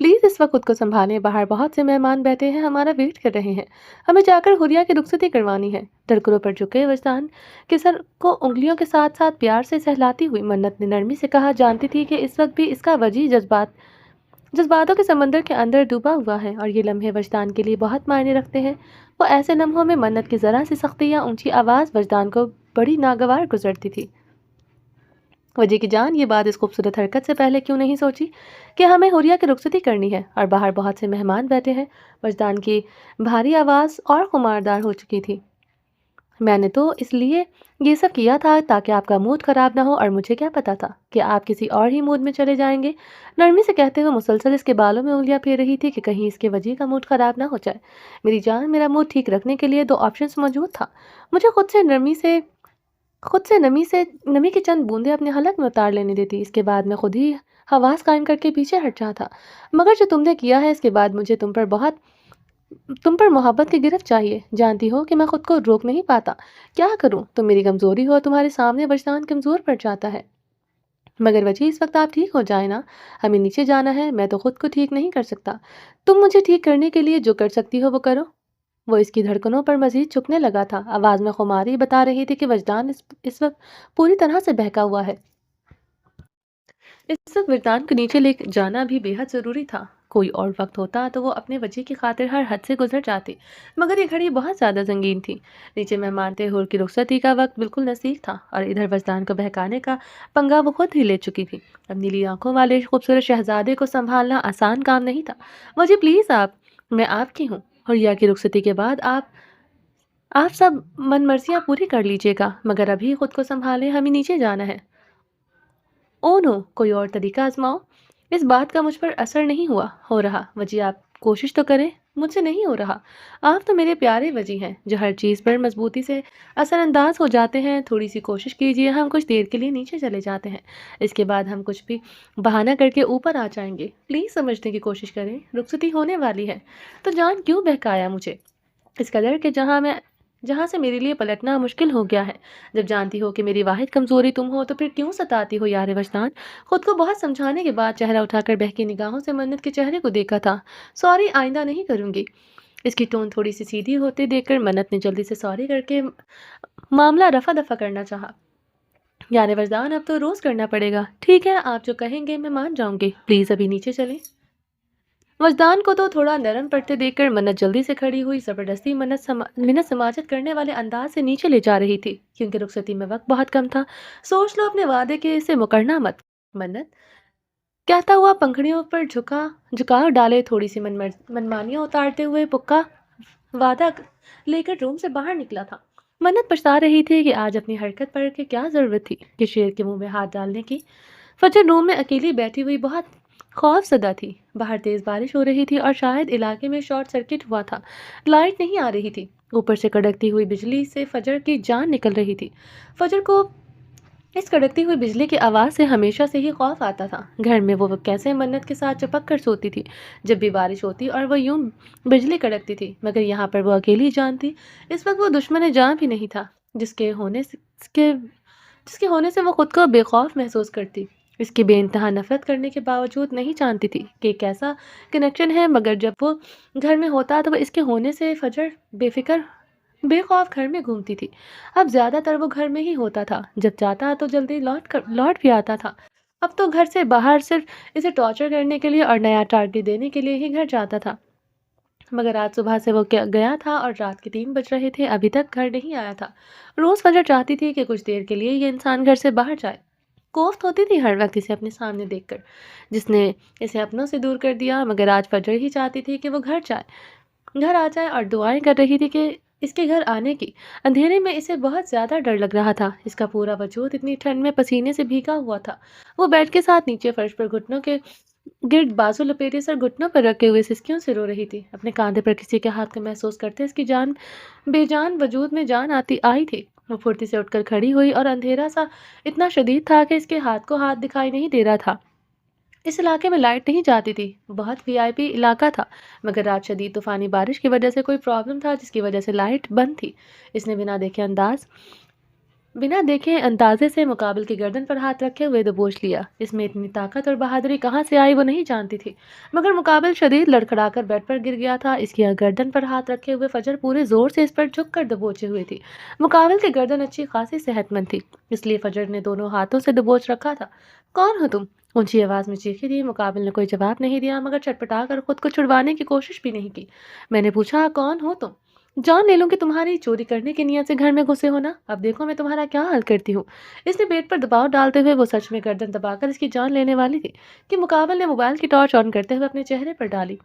प्लीज इस वक्त खुद को संभालें, बाहर बहुत से मेहमान बैठे हैं, हमारा वेट कर रहे हैं। हमें जाकर हुरिया की रुखसती करवानी है। धड़कनों पर झुके वजदान के सर को उंगलियों के साथ साथ प्यार से सहलाती हुई मन्नत ने नरमी से कहा, जानती थी कि इस वक्त भी इसका वजी जज्बातों के समंदर के अंदर डूबा हुआ है, और ये लम्हे वजदान के लिए बहुत मायने रखते हैं। वो ऐसे लम्हों में मन्नत की ज़रा सी सख्ती या ऊंची आवाज़ वजदान को बड़ी नागवार गुजरती थी। वजी की जान, ये बात इस खूबसूरत हरकत से पहले क्यों नहीं सोची कि हमें हुरिया की रुखसती करनी है और बाहर बहुत से मेहमान बैठे हैं। वजदान की भारी आवाज़ और खुमारदार हो चुकी थी। मैंने तो इसलिए ये सब किया था ताकि आपका मूड ख़राब ना हो, और मुझे क्या पता था कि आप किसी और ही मूड में चले जाएंगे। नरमी से कहते हुए मुसलसल इसके बालों में उंगलियां फेर रही थी कि कहीं इसके वजी का मूड ख़राब ना हो जाए। मेरी जान, मेरा मूड ठीक रखने के लिए दो ऑप्शंस मौजूद था। मुझे खुद से नमी की चंद बूंदें अपने हलक में उतार लेने देती, इसके बाद मैं खुद ही हवास कायम करके पीछे हट जाता। मगर जो तुमने किया है, इसके बाद मुझे तुम पर मोहब्बत की गिरफ्त चाहिए। जानती हो कि मैं खुद को रोक नहीं पाता। क्या करूं? तुम मेरी कमजोरी हो, तुम्हारे सामने वजदान कमजोर पड़ जाता है। मगर वजह इस वक्त आप ठीक हो जाए ना, हमें नीचे जाना है, मैं तो खुद को ठीक नहीं कर सकता। तुम मुझे ठीक करने के लिए जो कर सकती हो वो करो। वो इसकी धड़कनों पर मजीद झुकने लगा था। आवाज में खुमारी बता रही थी कि वजदान इस वक्त पूरी तरह से बहका हुआ है। इस वक्त वरदान को नीचे ले जाना भी बेहद ज़रूरी था। कोई और वक्त होता तो वो अपने वजह की खातिर हर हद से गुजर जाती, मगर ये घड़ी बहुत ज़्यादा संगीन थी। नीचे मेहमान थे, हुर की रुखसती का वक्त बिल्कुल नज़दीक था, और इधर वजदान को बहकाने का पंगा वो खुद ही ले चुकी थी। अब नीली आंखों वाले खूबसूरत शहजादे को संभालना आसान काम नहीं था। मुझे प्लीज़ मैं आपकी हूँ। हुरिया की रुखसती के बाद आप सब मन मर्जियाँ पूरी कर लीजिएगा, मगर अभी खुद को संभालें, हमें नीचे जाना है। ओह नो, कोई और तरीका आजमाओ। इस बात का मुझ पर असर नहीं हो रहा। वजी, आप कोशिश तो करें। मुझसे नहीं हो रहा। आप तो मेरे प्यारे वजी हैं जो हर चीज़ पर मजबूती से असरअंदाज हो जाते हैं। थोड़ी सी कोशिश कीजिए, हम कुछ देर के लिए नीचे चले जाते हैं, इसके बाद हम कुछ भी बहाना करके ऊपर आ जाएंगे। प्लीज़ समझने की कोशिश करें, रुखसती होने वाली है। तो जान क्यों बहकाया मुझे इस कदर कि जहाँ से मेरे लिए पलटना मुश्किल हो गया है। जब जानती हो कि मेरी वाहिद कमज़ोरी तुम हो, तो फिर क्यों सताती हो यार वजदान। खुद को बहुत समझाने के बाद चेहरा उठाकर बहकी निगाहों से मन्नत के चेहरे को देखा था। सॉरी, आइंदा नहीं करूँगी। इसकी टोन थोड़ी सी सीधी होते देखकर मन्नत ने जल्दी से सॉरी करके मामला रफा दफा करना चाहा। यार वजदान, अब तो रोज़ करना पड़ेगा। ठीक है, आप जो कहेंगे मैं मान जाऊँगी। प्लीज़ अभी नीचे चलें। वजदान को तो थोड़ा नरम पड़ते देखकर मन्नत जल्दी से खड़ी हुई, जबरदस्ती मिन्नत समाजत करने वाले अंदाज से नीचे ले जा रही थी, क्योंकि रुखसती में वक्त बहुत कम था। सोच लो अपने वादे के, इसे मुकरना मत। मन्नत कहता हुआ पंखड़ियों पर झुकाव डाले, थोड़ी सी मनमानियां उतारते हुए पुक्का वादा लेकर रूम से बाहर निकला था। मन्नत पछता रही थी कि आज अपनी हरकत पर के क्या जरूरत थी कि शेर के मुंह में हाथ डालने की। फजर रूम में अकेली बैठी हुई बहुत खौफ सदा थी। बाहर तेज बारिश हो रही थी और शायद इलाके में शॉर्ट सर्किट हुआ था। लाइट नहीं आ रही थी। ऊपर से कड़कती हुई बिजली से फजर की जान निकल रही थी। फजर को इस कड़कती हुई बिजली की आवाज़ से हमेशा से ही खौफ आता था। घर में वो कैसे मन्नत के साथ चिपक कर सोती थी जब भी बारिश होती, और वो यूं बिजली कड़कती थी, मगर यहाँ पर वो अकेली जान थी। इस वक्त वो दुश्मन जान भी नहीं था। जिसके होने से जिसके जिसके होने से वो खुद को बेखौफ महसूस करती। इसकी बेइंतहा नफरत करने के बावजूद नहीं जानती थी कि एक ऐसा कनेक्शन है, मगर जब वो घर में होता तो वो इसके होने से फजर बेफिक्र बेखौफ घर में घूमती थी। अब ज़्यादातर वो घर में ही होता था, जब चाहता तो जल्दी लौट भी आता था। अब तो घर से बाहर सिर्फ इसे टॉर्चर करने के लिए और नया टारगेट देने के लिए ही घर जाता था। मगर आज सुबह से वो क्या गया था और रात के 3 बज रहे थे, अभी तक घर नहीं आया था। रोज़ फजर चाहती थी कि कुछ देर के लिए ये इंसान घर से बाहर जाए। कोफ्त होती थी हर वक्त इसे अपने सामने देखकर, जिसने इसे अपनों से दूर कर दिया, मगर आज फजर ही चाहती थी कि वो घर आ जाए और दुआएं कर रही थी कि इसके घर आने की। अंधेरे में इसे बहुत ज़्यादा डर लग रहा था। इसका पूरा वजूद इतनी ठंड में पसीने से भीगा हुआ था। वो बेड के साथ नीचे फर्श पर घुटनों के गिर्द बाजू लपेटे सर घुटनों पर रखे हुए सिसकियों से रो रही थी। अपने कांधे पर किसी के हाथ को महसूस करते इसकी जान बेजान वजूद में जान आती आई थी। वो फुर्ती से उठकर खड़ी हुई और अंधेरा सा इतना शदीद था कि इसके हाथ को हाथ दिखाई नहीं दे रहा था। इस इलाके में लाइट नहीं जाती थी, बहुत वीआईपी इलाका था, मगर रात शदीद तूफानी बारिश की वजह से कोई प्रॉब्लम था जिसकी वजह से लाइट बंद थी। इसने बिना देखे अंदाजे से मुकाबिल की गर्दन पर हाथ रखे हुए दबोच लिया। इसमें इतनी ताकत और बहादुरी कहाँ से आई वो नहीं जानती थी, मगर मुकाबिल शदीद लड़खड़ाकर बेड पर गिर गया था। इसकी गर्दन पर हाथ रखे हुए फजर पूरे जोर से इस पर झुककर दबोचे हुए थी। मुकाबिल की गर्दन अच्छी खासी सेहतमंद थी, इसलिए फजर ने दोनों हाथों से दबोच रखा था। कौन हो तुम? ऊंची आवाज में चीखी थी। मुकाबिल ने कोई जवाब नहीं दिया, मगर छटपटा कर खुद को छुड़वाने की कोशिश भी नहीं की। मैंने पूछा, कौन हो तुम? जान ले लूं कि तुम्हारी चोरी करने की नीयत से घर में घुसे हो ना। अब देखो मैं तुम्हारा क्या हाल करती हूँ। इसने पेट पर दबाव डालते हुए, वो सच में गर्दन दबाकर इसकी जान लेने वाली थी कि मुकाबिल ने मोबाइल की टॉर्च ऑन करते हुए अपने चेहरे पर डाली।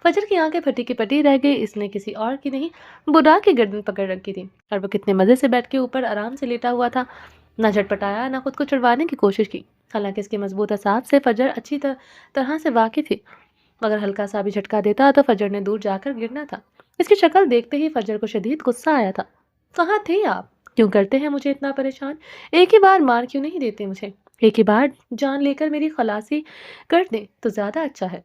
फजर की आंखें फटी की पटी रह गई। इसने किसी और की नहीं, बुरा की गर्दन पकड़ रखी थी, और वो कितने मजे से बेड के ऊपर आराम से लेटा हुआ था। ना झटपटाया, ना खुद को छुड़वाने की कोशिश की। हालांकि इसके मजबूत असाब से फजर अच्छी तरह से वाकिफ थी, मगर हल्का सा भी झटका देता तो फजर ने दूर जाकर गिरना था। इसकी शक्ल देखते ही फजर को शदीद गुस्सा आया था। कहाँ थे आप? क्यों करते हैं मुझे इतना परेशान? एक ही बार मार क्यों नहीं देते मुझे? एक ही बार जान लेकर मेरी खलासी कर दें तो ज्यादा अच्छा है।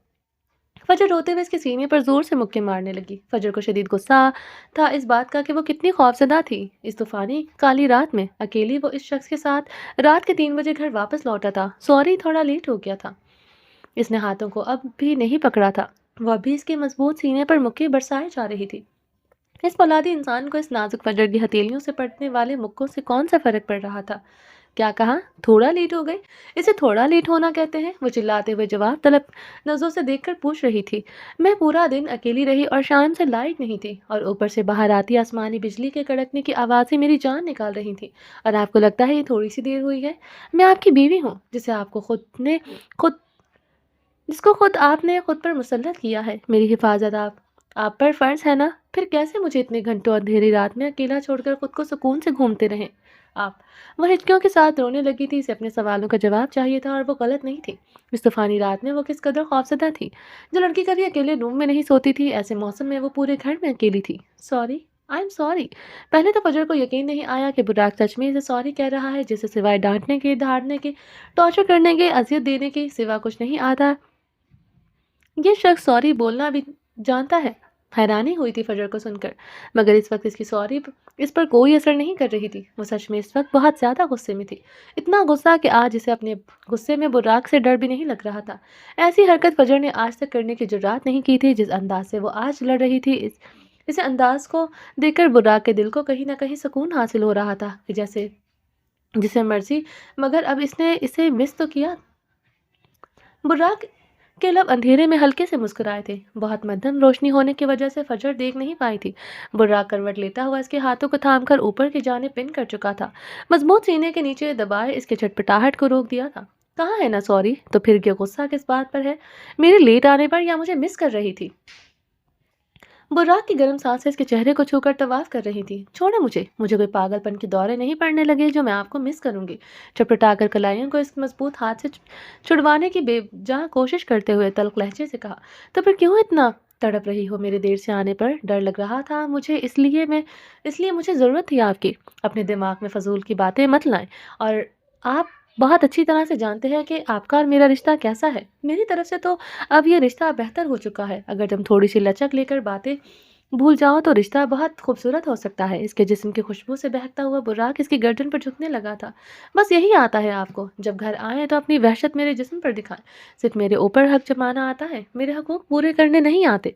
फजर रोते हुए इसके सीने पर जोर से मुक्के मारने लगी। फजर को शदीद गुस्सा था इस बात का कि वो कितनी खौफजदा थी। इस तूफानी काली रात में अकेली वो इस शख्स के साथ रात के 3 बजे घर वापस लौटा था। सॉरी, थोड़ा लेट हो गया था। इसने हाथों को अब भी नहीं पकड़ा था, वह भी इसके मजबूत सीने पर मुक्के बरसाए जा रही थी। इस फौलादी इंसान को इस नाजुक फजर की हथेलियों से पड़ने वाले मुक्कों से कौन सा फर्क पड़ रहा था? क्या कहा? थोड़ा लेट हो गई? इसे थोड़ा लेट होना कहते हैं? वो चिल्लाते हुए जवाब तलब नजरों से देखकर पूछ रही थी। मैं पूरा दिन अकेली रही और शाम से लाइट नहीं थी, और ऊपर से बाहर आती आसमानी बिजली के कड़कने की आवाज़ें मेरी जान निकाल रही थी, और आपको लगता है ये थोड़ी सी देर हुई है? मैं आपकी बीवी हूँ, खुद जिसको खुद आपने खुद पर मुसल्लत किया है। मेरी हिफाजत आप पर फ़र्ज़ है ना? फिर कैसे मुझे इतने घंटों अंधेरी रात में अकेला छोड़कर खुद को सुकून से घूमते रहें आप? वह हिचकियों के साथ रोने लगी थी। इसे अपने सवालों का जवाब चाहिए था, और वो गलत नहीं थी। इस तूफ़ानी रात में वो किस कदर खौफज़दा थी। जो लड़की कभी अकेले रूम में नहीं सोती थी, ऐसे मौसम में वो पूरे घर में अकेली थी। Sorry, I am sorry. पहले तो फजर को यकीन नहीं आया कि बुराक सच में इसे सॉरी कह रहा है, जिसे सिवाय डांटने के, धाड़ने के, टॉर्चर करने के, अजियत देने के सिवा कुछ नहीं आता। ये शख्स सॉरी बोलना भी जानता है। हैरानी हुई थी फजर को सुनकर, मगर इस वक्त इसकी सॉरी इस पर कोई असर नहीं कर रही थी। वो सच में इस वक्त बहुत ज़्यादा गुस्से में थी। इतना गुस्सा कि आज इसे अपने गुस्से में बुराक से डर भी नहीं लग रहा था। ऐसी हरकत फजर ने आज तक करने की जुर्रात नहीं की थी। जिस अंदाज से वो आज लड़ रही थी, इसे अंदाज को देखकर बुराक के दिल को कहीं ना कहीं सुकून हासिल हो रहा था कि जैसे जिसे मर्जी, मगर अब इसने इसे मिस तो किया। बुर्राक के लब अंधेरे में हल्के से मुस्कुराए थे। बहुत मध्यम रोशनी होने की वजह से फजर देख नहीं पाई थी। बुर्राक करवट लेता हुआ इसके हाथों को थामकर ऊपर की जाने पिन कर चुका था। मजबूत सीने के नीचे दबाए इसके छटपटाहट को रोक दिया था। कहाँ है ना सॉरी? तो फिर ये गुस्सा किस बात पर है? मेरे लेट आने पर, या मुझे मिस कर रही थी? बुर्राक की गर्म सांसें इसके चेहरे को छूकर तवाफ कर रही थी। छोड़े मुझे कोई पागलपन के दौरे नहीं पड़ने लगे जो मैं आपको मिस करूंगी। छटपटाकर कलाइयों को इस मजबूत हाथ से छुड़वाने की बेजहाँ कोशिश करते हुए तल्ख लहजे से कहा, तो फिर क्यों इतना तड़प रही हो? मेरे देर से आने पर डर लग रहा था मुझे, इसलिए मुझे ज़रूरत थी आपकी। अपने दिमाग में फजूल की बातें मत लाएं, और आप बहुत अच्छी तरह से जानते हैं कि आपका और मेरा रिश्ता कैसा है। मेरी तरफ से तो अब ये रिश्ता बेहतर हो चुका है। अगर तुम थोड़ी सी लचक लेकर बातें भूल जाओ तो रिश्ता बहुत खूबसूरत हो सकता है। इसके जिस्म की खुशबू से बहकता हुआ बुर्राक इसकी गर्दन पर झुकने लगा था। बस यही आता है आपको। जब घर आए तो अपनी वहशत मेरे जिस्म पर दिखाएं। सिर्फ मेरे ऊपर हक जमाना आता है, मेरे हकूक पूरे करने नहीं आते।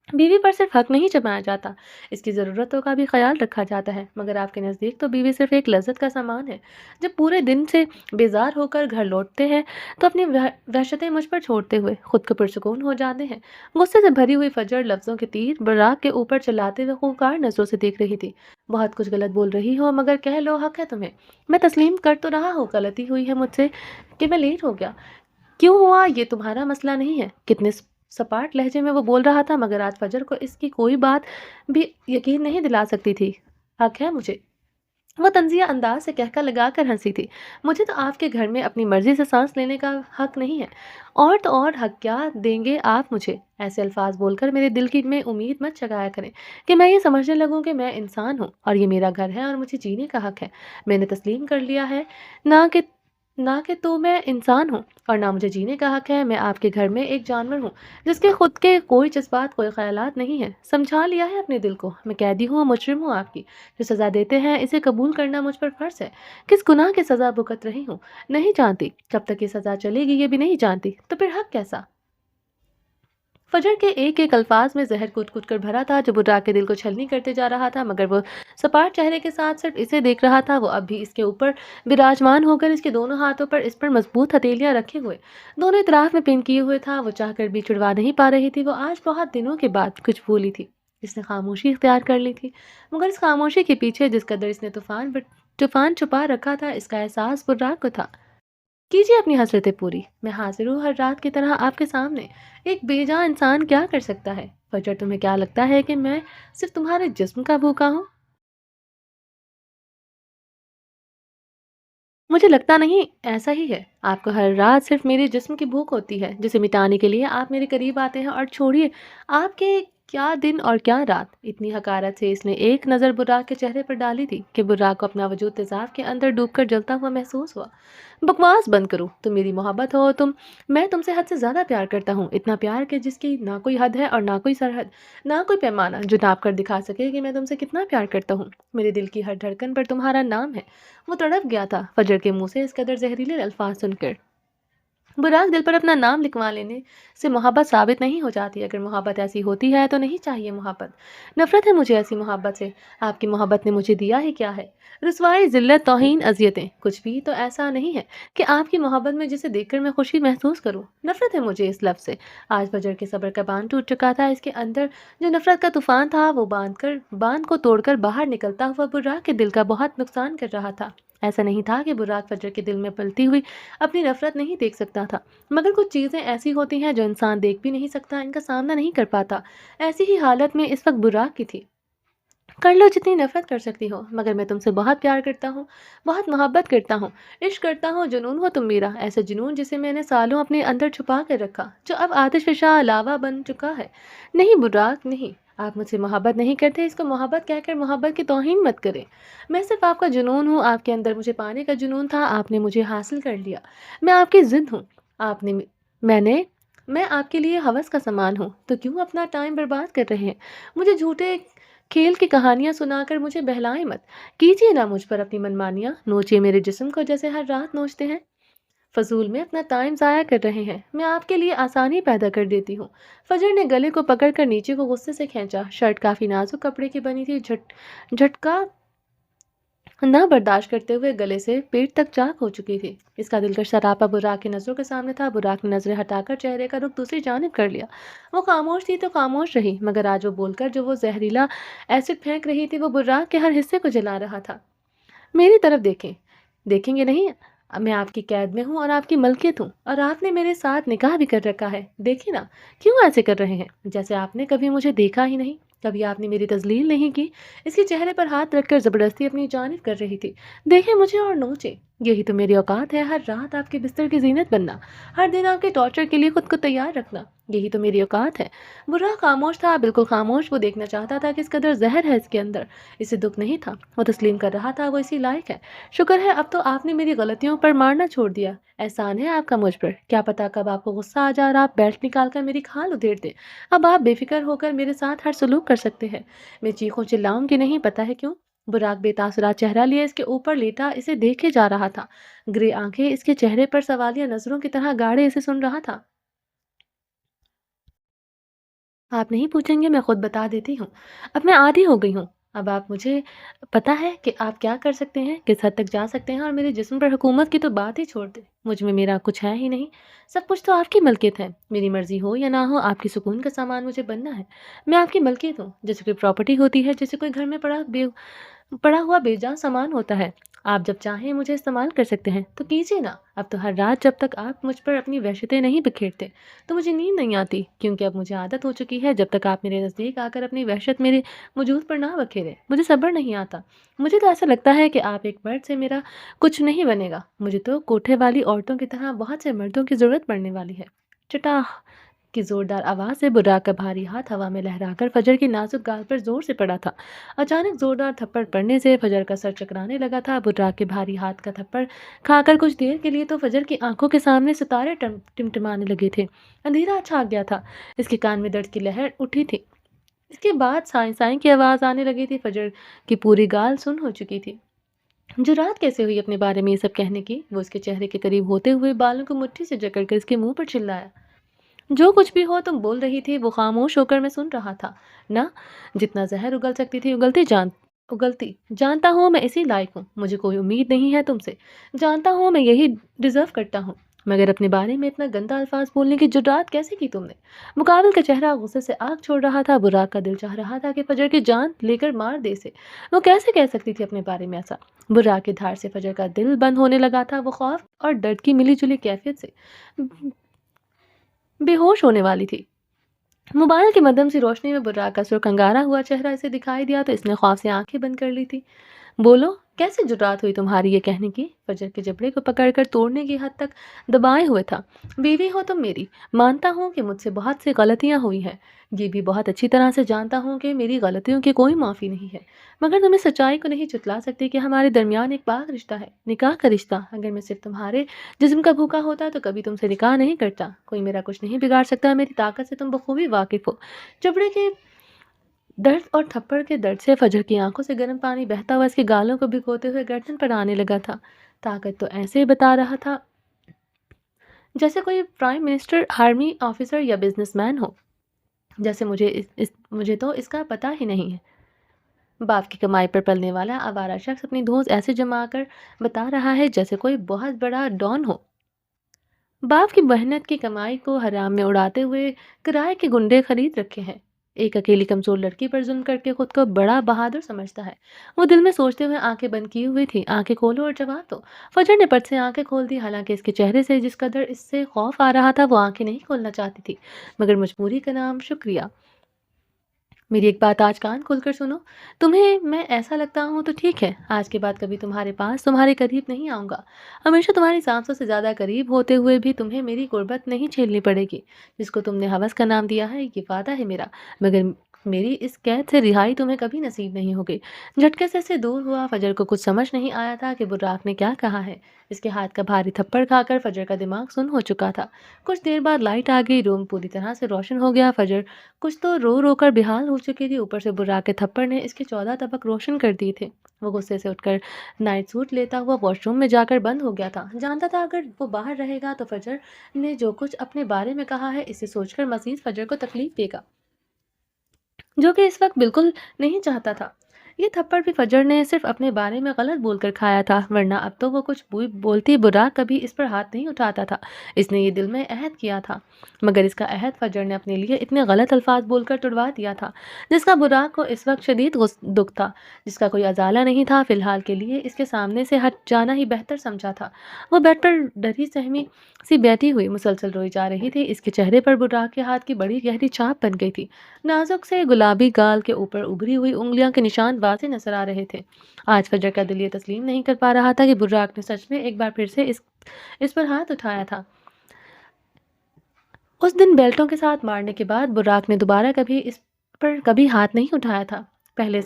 बीवी पर सिर्फ हक नहीं जमाया जाता, इसकी ज़रूरतों का भी ख्याल रखा जाता है। मगर आपके नज़दीक तो बीवी सिर्फ एक लज्जत का सामान है। जब पूरे दिन से बेजार होकर घर लौटते हैं तो अपनी वहशतें मुझ पर छोड़ते हुए खुद को पुरसुकून हो जाते हैं। गुस्से से भरी हुई फजर लफ्ज़ों के तीर बराक के ऊपर चलाते हुए खूंखार नज़रों से देख रही थी। बहुत कुछ गलत बोल रही हो, मगर कह लो हक है तुम्हें। मैं तस्लीम कर तो रहा हूँ गलती हुई है मुझसे कि मैं लेट हो गया। क्यों हुआ ये तुम्हारा मसला नहीं है। कितने सपाट लहजे में वो बोल रहा था, मगर आज फजर को इसकी कोई बात भी यकीन नहीं दिला सकती थी। हक है मुझे, वो तंजिया अंदाज से कहकर लगाकर हंसी थी। मुझे तो आपके घर में अपनी मर्जी से सांस लेने का हक नहीं है। और तो और हक क्या देंगे आप मुझे। ऐसे अल्फाज बोलकर मेरे दिल की में उम्मीद मत जगाया करें कि मैं ये समझने लगूं कि मैं इंसान हूँ और ये मेरा घर है और मुझे जीने का हक है। मैंने तस्लीम कर लिया है ना कि तो मैं इंसान हूँ और ना मुझे जीने का हक है। मैं आपके घर में एक जानवर हूँ जिसके खुद के कोई जज्बात कोई ख्यालात नहीं है। समझा लिया है अपने दिल को। मैं कैदी हूँ, मुजरिम हूँ आपकी। जो सज़ा देते हैं इसे कबूल करना मुझ पर फ़र्ज़ है। किस गुनाह की सज़ा भुगत रही हूँ नहीं जानती। कब तक ये सज़ा चलेगी ये भी नहीं जानती, तो फिर हक कैसा। फजर के एक एक अल्फाज में जहर कूट कूट कर भरा था जो बुर्रा के दिल को छलनी करते जा रहा था। मगर वो सपाट चेहरे के साथ सिर्फ इसे देख रहा था। वो अब भी इसके ऊपर विराजमान होकर इसके दोनों हाथों पर इस पर मजबूत हथेलियां रखे हुए दोनों इतराफ में पिन किए हुए था। वो चाहकर भी छुड़वा नहीं पा रही थी। वो आज बहुत दिनों के बाद कुछ भूली थी। इसने खामोशी इख्तियार कर ली थी, मगर इस खामोशी के पीछे जिस कदर इसने तूफान छुपा रखा था, इसका एहसास बुर्रा को था। कीजिए अपनी हसरतें पूरी। मैं हाजिर हूँ हर रात की तरह आपके सामने। एक बेजान इंसान क्या कर सकता है। फजर, तुम्हें क्या लगता है कि मैं सिर्फ तुम्हारे जिस्म का भूखा हूँ। मुझे लगता नहीं, ऐसा ही है। आपको हर रात सिर्फ मेरे जिस्म की भूख होती है, जिसे मिटाने के लिए आप मेरे करीब आते हैं। और छोड़िए आपके क्या दिन और क्या रात। इतनी हकारत से इसने एक नज़र बुर्राक के चेहरे पर डाली थी कि बुर्राक को अपना वजूद तेजाब के अंदर डूबकर जलता हुआ महसूस हुआ। बकवास बंद करो। तुम मेरी मोहब्बत हो। मैं तुमसे हद से ज़्यादा प्यार करता हूँ। इतना प्यार कि जिसकी ना कोई हद है और ना कोई सरहद, ना कोई पैमाना जो नाप कर दिखा सके कि मैं तुमसे कितना प्यार करता हूँ। मेरे दिल की हर धड़कन पर तुम्हारा नाम है। वो तड़प गया था फजर के मुंह से इस कदर जहरीले अल्फाज सुनकर। बुराक, दिल पर अपना नाम लिखवा लेने से मोहब्बत साबित नहीं हो जाती। अगर मोहब्बत ऐसी होती है तो नहीं चाहिए मोहब्बत। नफरत है मुझे ऐसी मोहब्बत से। आपकी मोहब्बत ने मुझे दिया ही क्या है। रुसवाई, जिल्लत, तौहीन, अजियतें, कुछ भी तो ऐसा नहीं है कि आपकी मोहब्बत में जिसे देखकर मैं खुशी महसूस करूं। नफरत है मुझे इस लफ्ज़ से। आज फजर के सब्र का बांध टूट चुका था। इसके अंदर जो नफरत का तूफान था वो बांध को तोड़कर बाहर निकलता हुआ बुर्राक के दिल का बहुत नुकसान कर रहा था। ऐसा नहीं था कि बुर्राक फजर के दिल में पलती हुई अपनी नफरत नहीं देख सकता था, मगर कुछ चीज़ें ऐसी होती हैं जो इंसान देख भी नहीं सकता, इनका सामना नहीं कर पाता। ऐसी ही हालत में इस वक्त बुर्राक की थी। कर लो जितनी नफरत कर सकती हो, मगर मैं तुमसे बहुत प्यार करता हूँ, बहुत मोहब्बत करता हूँ, इश्क करता हूँ। जुनून हो तुम मेरा, ऐसा जुनून जिसे मैंने सालों अपने अंदर छुपा कर रखा, जो अब आतिश फिशा लावा बन चुका है। नहीं बुर्राक, नहीं। आप मुझसे मोहब्बत नहीं करते, इसको मोहब्बत कहकर मोहब्बत की तौहीन मत करें। मैं सिर्फ आपका जुनून हूँ। आपके अंदर मुझे पाने का जुनून था, आपने मुझे हासिल कर लिया। मैं आपकी जिद हूँ। आपने मैंने मैं आपके लिए हवस का सामान हूँ, तो क्यों अपना टाइम बर्बाद कर रहे हैं। मुझे झूठे खेल की कहानियां सुनाकर मुझे बहलाएं मत। कीजिए ना मुझ पर अपनी मनमानियां। नोचिए मेरे जिस्म को जैसे हर रात नोचते हैं। फजूल में अपना टाइम ज़ाया कर रहे हैं। मैं आपके लिए आसानी पैदा कर देती हूँ। फजर ने गले को पकड़कर नीचे को गुस्से से खींचा। शर्ट काफ़ी नाजुक कपड़े की बनी थी। झटका ना बर्दाश्त करते हुए गले से पेट तक चाक हो चुकी थी। इसका दिलकश सरापा बुराक की नज़रों के सामने था। बुराक ने नज़रें हटाकर चेहरे का रुख दूसरी जानिब कर लिया। वो खामोश थी तो खामोश रही, मगर आज वो बोलकर जो वो जहरीला एसिड फेंक रही थी वो बुराक के हर हिस्से को जला रहा था। मेरी तरफ देखें। देखेंगे नहीं। मैं आपकी कैद में हूँ और आपकी मलकियत हूँ, और आपने मेरे साथ निकाह भी कर रखा है। देखिए ना, क्यों ऐसे कर रहे हैं जैसे आपने कभी मुझे देखा ही नहीं, कभी आपने मेरी तजलील नहीं की। इसके चेहरे पर हाथ रखकर ज़बरदस्ती अपनी जानिब कर रही थी। देखे मुझे और नोचे। यही तो मेरी औकात है, हर रात आपके बिस्तर की जीनत बनना, हर दिन आपके टॉर्चर के लिए खुद को तैयार रखना। यही तो मेरी औकात है। बुर्राक खामोश था, बिल्कुल खामोश। वो देखना चाहता था कि इस कदर ज़हर है इसके अंदर। इसे दुःख नहीं था, वो तस्लीम कर रहा था वो इसी लायक है। शुक्र है अब तो आपने मेरी गलतियों पर मारना छोड़ दिया। एहसान है आपका मुझ पर। क्या पता कब आपको गुस्सा आ जाए और आप बेल्ट निकाल कर मेरी खाल उधेड़ दें। अब आप बेफ़िक्र होकर मेरे साथ हर सलूक कर सकते हैं। मैं चीखूँ चिल्लाऊँगी नहीं, पता है क्यों? बुराक बेतासुरा चेहरा लिए इसके ऊपर लेटा इसे देखे जा रहा था। ग्रे आंखें इसके चेहरे पर सवालिया नज़रों की तरह गाढ़े इसे सुन रहा था। आप नहीं पूछेंगे, मैं खुद बता देती हूँ। अब मैं आदी हो गई हूँ। अब आप मुझे पता है कि आप क्या कर सकते हैं, किस हद तक जा सकते हैं और मेरे जिस्म पर हुकूमत की तो बात ही छोड़ दें। मुझ में मेरा कुछ है ही नहीं। सब कुछ तो आपकी मलकियत है। मेरी मर्ज़ी हो या ना हो, आपकी सुकून का सामान मुझे बनना है। मैं आपकी मलकियत हूँ, जैसे कोई प्रॉपर्टी होती है, जैसे कोई घर में पड़ा हुआ बेजान सामान होता है। आप जब चाहें मुझे इस्तेमाल कर सकते हैं, तो कीजिए ना। अब तो हर रात जब तक आप मुझ पर अपनी वहशतें नहीं बिखेरते, तो मुझे नींद नहीं आती, क्योंकि अब मुझे आदत हो चुकी है जब तक आप मेरे नज़दीक आकर अपनी वहशत मेरे वजूद पर ना बखेरें। मुझे सब्र नहीं आता। मुझे तो ऐसा लगता है कि आप एक मर्द से मेरा कुछ नहीं बनेगा। मुझे तो कोठे वाली औरतों की तरह बहुत से मर्दों की ज़रूरत पड़ने वाली है। चटाह की जोरदार आवाज़ से बुर्राक का भारी हाथ हवा में लहराकर फजर की नाजुक गाल पर जोर से पड़ा था। अचानक जोरदार थप्पड़ पड़ने से फजर का सर चकराने लगा था। बुर्राक के भारी हाथ का थप्पड़ खाकर कुछ देर के लिए तो फजर की आंखों के सामने सितारे टिमटिमाने लगे थे। अंधेरा छा गया था। इसके कान में दर्द की लहर उठी थी। इसके बाद साई साई की आवाज़ आने लगी थी। फजर की पूरी गाल सुन हो चुकी थी। जुरात कैसे हुई अपने बारे में ये सब कहने की? वो उसके चेहरे के करीब होते हुए बालों को मुट्ठी से जकड़कर इसके मुंह पर चिल्लाया। जो कुछ भी हो तुम बोल रही थी वो खामोश होकर मैं सुन रहा था ना। जितना जहर उगल सकती थी उगलती। जानता हूँ मैं इसी लायक हूँ। मुझे कोई उम्मीद नहीं है तुमसे। जानता हूँ मैं यही डिजर्व करता हूँ। मगर अपने बारे में इतना गंदा अल्फाज बोलने की जुर्रात कैसे की तुमने? मुकाबिल का चेहरा गुस्से से आग छोड़ रहा था। बुराक का दिल चाह रहा था कि फजर की जान लेकर मार दे से। वो कैसे कह सकती थी अपने बारे में ऐसा? बुराक की धार से फजर का दिल बंद होने लगा था। वो खौफ और दर्द की मिली जुली कैफियत से बेहोश होने वाली थी। मोबाइल के मध्यम सी रोशनी में बुर्राक का सुरखंगारा हुआ चेहरा इसे दिखाई दिया तो इसने खौफ से आंखें बंद कर ली थी। बोलो, कैसे जुर्रात हुई तुम्हारी ये कहने की? फजर के जबड़े को पकड़कर तोड़ने की हद तक दबाए हुए था। बीवी हो तुम मेरी। मानता हूँ कि मुझसे बहुत सी गलतियाँ हुई हैं। ये भी बहुत अच्छी तरह से जानता हूँ कि मेरी गलतियों की कोई माफ़ी नहीं है। मगर तुम्हें सच्चाई को नहीं चुतला सकती कि हमारे दरमियान एक पाक रिश्ता है, निकाह का रिश्ता। अगर मैं सिर्फ तुम्हारे जिस्म का भूखा होता तो कभी तुमसे निकाह नहीं करता। कोई मेरा कुछ नहीं बिगाड़ सकता। मेरी ताकत से तुम बखूबी वाकिफ हो। जबड़े के दर्द और थप्पड़ के दर्द से फजर की आंखों से गर्म पानी बहता हुआ इसकी गालों को भिगोते हुए गर्दन पर आने लगा था। ताकत तो ऐसे ही बता रहा था जैसे कोई प्राइम मिनिस्टर, आर्मी ऑफिसर या बिजनेसमैन हो। जैसे मुझे तो इसका पता ही नहीं है। बाप की कमाई पर पलने वाला आवारा शख्स अपनी धौंस ऐसे जमा कर बता रहा है जैसे कोई बहुत बड़ा डॉन हो। बाप की मेहनत की कमाई को हराम में उड़ाते हुए किराए के गुंडे खरीद रखे हैं। एक अकेली कमजोर लड़की पर जुल्म करके खुद को बड़ा बहादुर समझता है। वो दिल में सोचते हुए आंखें बंद की हुई थी। आंखें खोलो और जवाब दो। फजर ने पट से आंखें खोल दी। हालांकि इसके चेहरे से जिस कदर इससे खौफ आ रहा था वो आंखें नहीं खोलना चाहती थी। मगर मजबूरी का नाम शुक्रिया। मेरी एक बात आज कान खोलकर सुनो। तुम्हें मैं ऐसा लगता हूँ तो ठीक है। आज के बाद कभी तुम्हारे पास तुम्हारे करीब नहीं आऊँगा। हमेशा तुम्हारी सांसों से ज़्यादा करीब होते हुए भी तुम्हें मेरी गुर्बत नहीं झेलनी पड़ेगी। जिसको तुमने हवस का नाम दिया है ये वादा है मेरा। मगर मेरी इस कैद से रिहाई तुम्हें कभी नसीब नहीं होगी। झटके से इससे दूर हुआ। फजर को कुछ समझ नहीं आया था कि बुर्राक ने क्या कहा है। इसके हाथ का भारी थप्पड़ खाकर फजर का दिमाग सुन्न हो चुका था। कुछ देर बाद लाइट आ गई। रूम पूरी तरह से रोशन हो गया। फजर कुछ तो रो रो कर बेहाल हो चुकी थी। ऊपर से बुर्राक के थप्पड़ ने इसके 14 तबक रोशन कर दिए थे। वो गुस्से से उठकर नाइट सूट लेता हुआ वॉशरूम में जाकर बंद हो गया था। जानता था अगर वो बाहर रहेगा तो फजर ने जो कुछ अपने बारे में कहा है इसे सोचकर मजीद फजर को तकलीफ देगा, जो कि इस वक्त बिल्कुल नहीं चाहता था। ये थप्पड़ भी फजर ने सिर्फ अपने बारे में गलत बोलकर खाया था, वरना अब तो वो कुछ बोलती बुराक कभी इस पर हाथ नहीं उठाता था। इसने ये दिल में अहद किया था, मगर इसका अहद फजर ने अपने लिए इतने गलत अल्फाज बोलकर तुड़वा दिया था, जिसका बुराक को इस वक्त शदीद दुख था, जिसका कोई अजाला नहीं था। फिलहाल के लिए इसके सामने से हट जाना ही बेहतर समझा था। वो बेड पर डरी सहमी सी बैठी हुई मुसलसल रोई जा रही थी। इसके चेहरे पर बुराक के हाथ की बड़ी गहरी छाप बन गई थी। नाजुक से गुलाबी गाल के ऊपर उभरी हुई उंगलियां के निशान वाज़ेह नजर आ रहे थे। आज फजर का दिल ये तस्लीम नहीं कर पा रहा था कि बुर्राक ने सच में एक बार फिर से इस पर हाथ उठाया था। उस दिन बेल्टों کے ساتھ مارنے کے بعد براق نے دوبارہ کبھی اس پر کبھی ہاتھ نہیں اٹھایا تھا۔ پہلے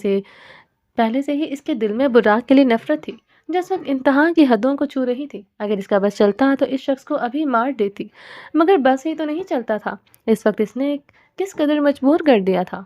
سے ہی اس کے دل میں براق کے لیے نفرت تھی جو اس وقت انتہا کی حدوں کو چھو رہی تھی۔ اگر اس کا بس چلتا تو اس شخص کو ابھی مار دیتی، مگر بس ہی تو نہیں چلتا تھا۔ اس وقت اس نے کس قدر مجبور کر دیا تھا۔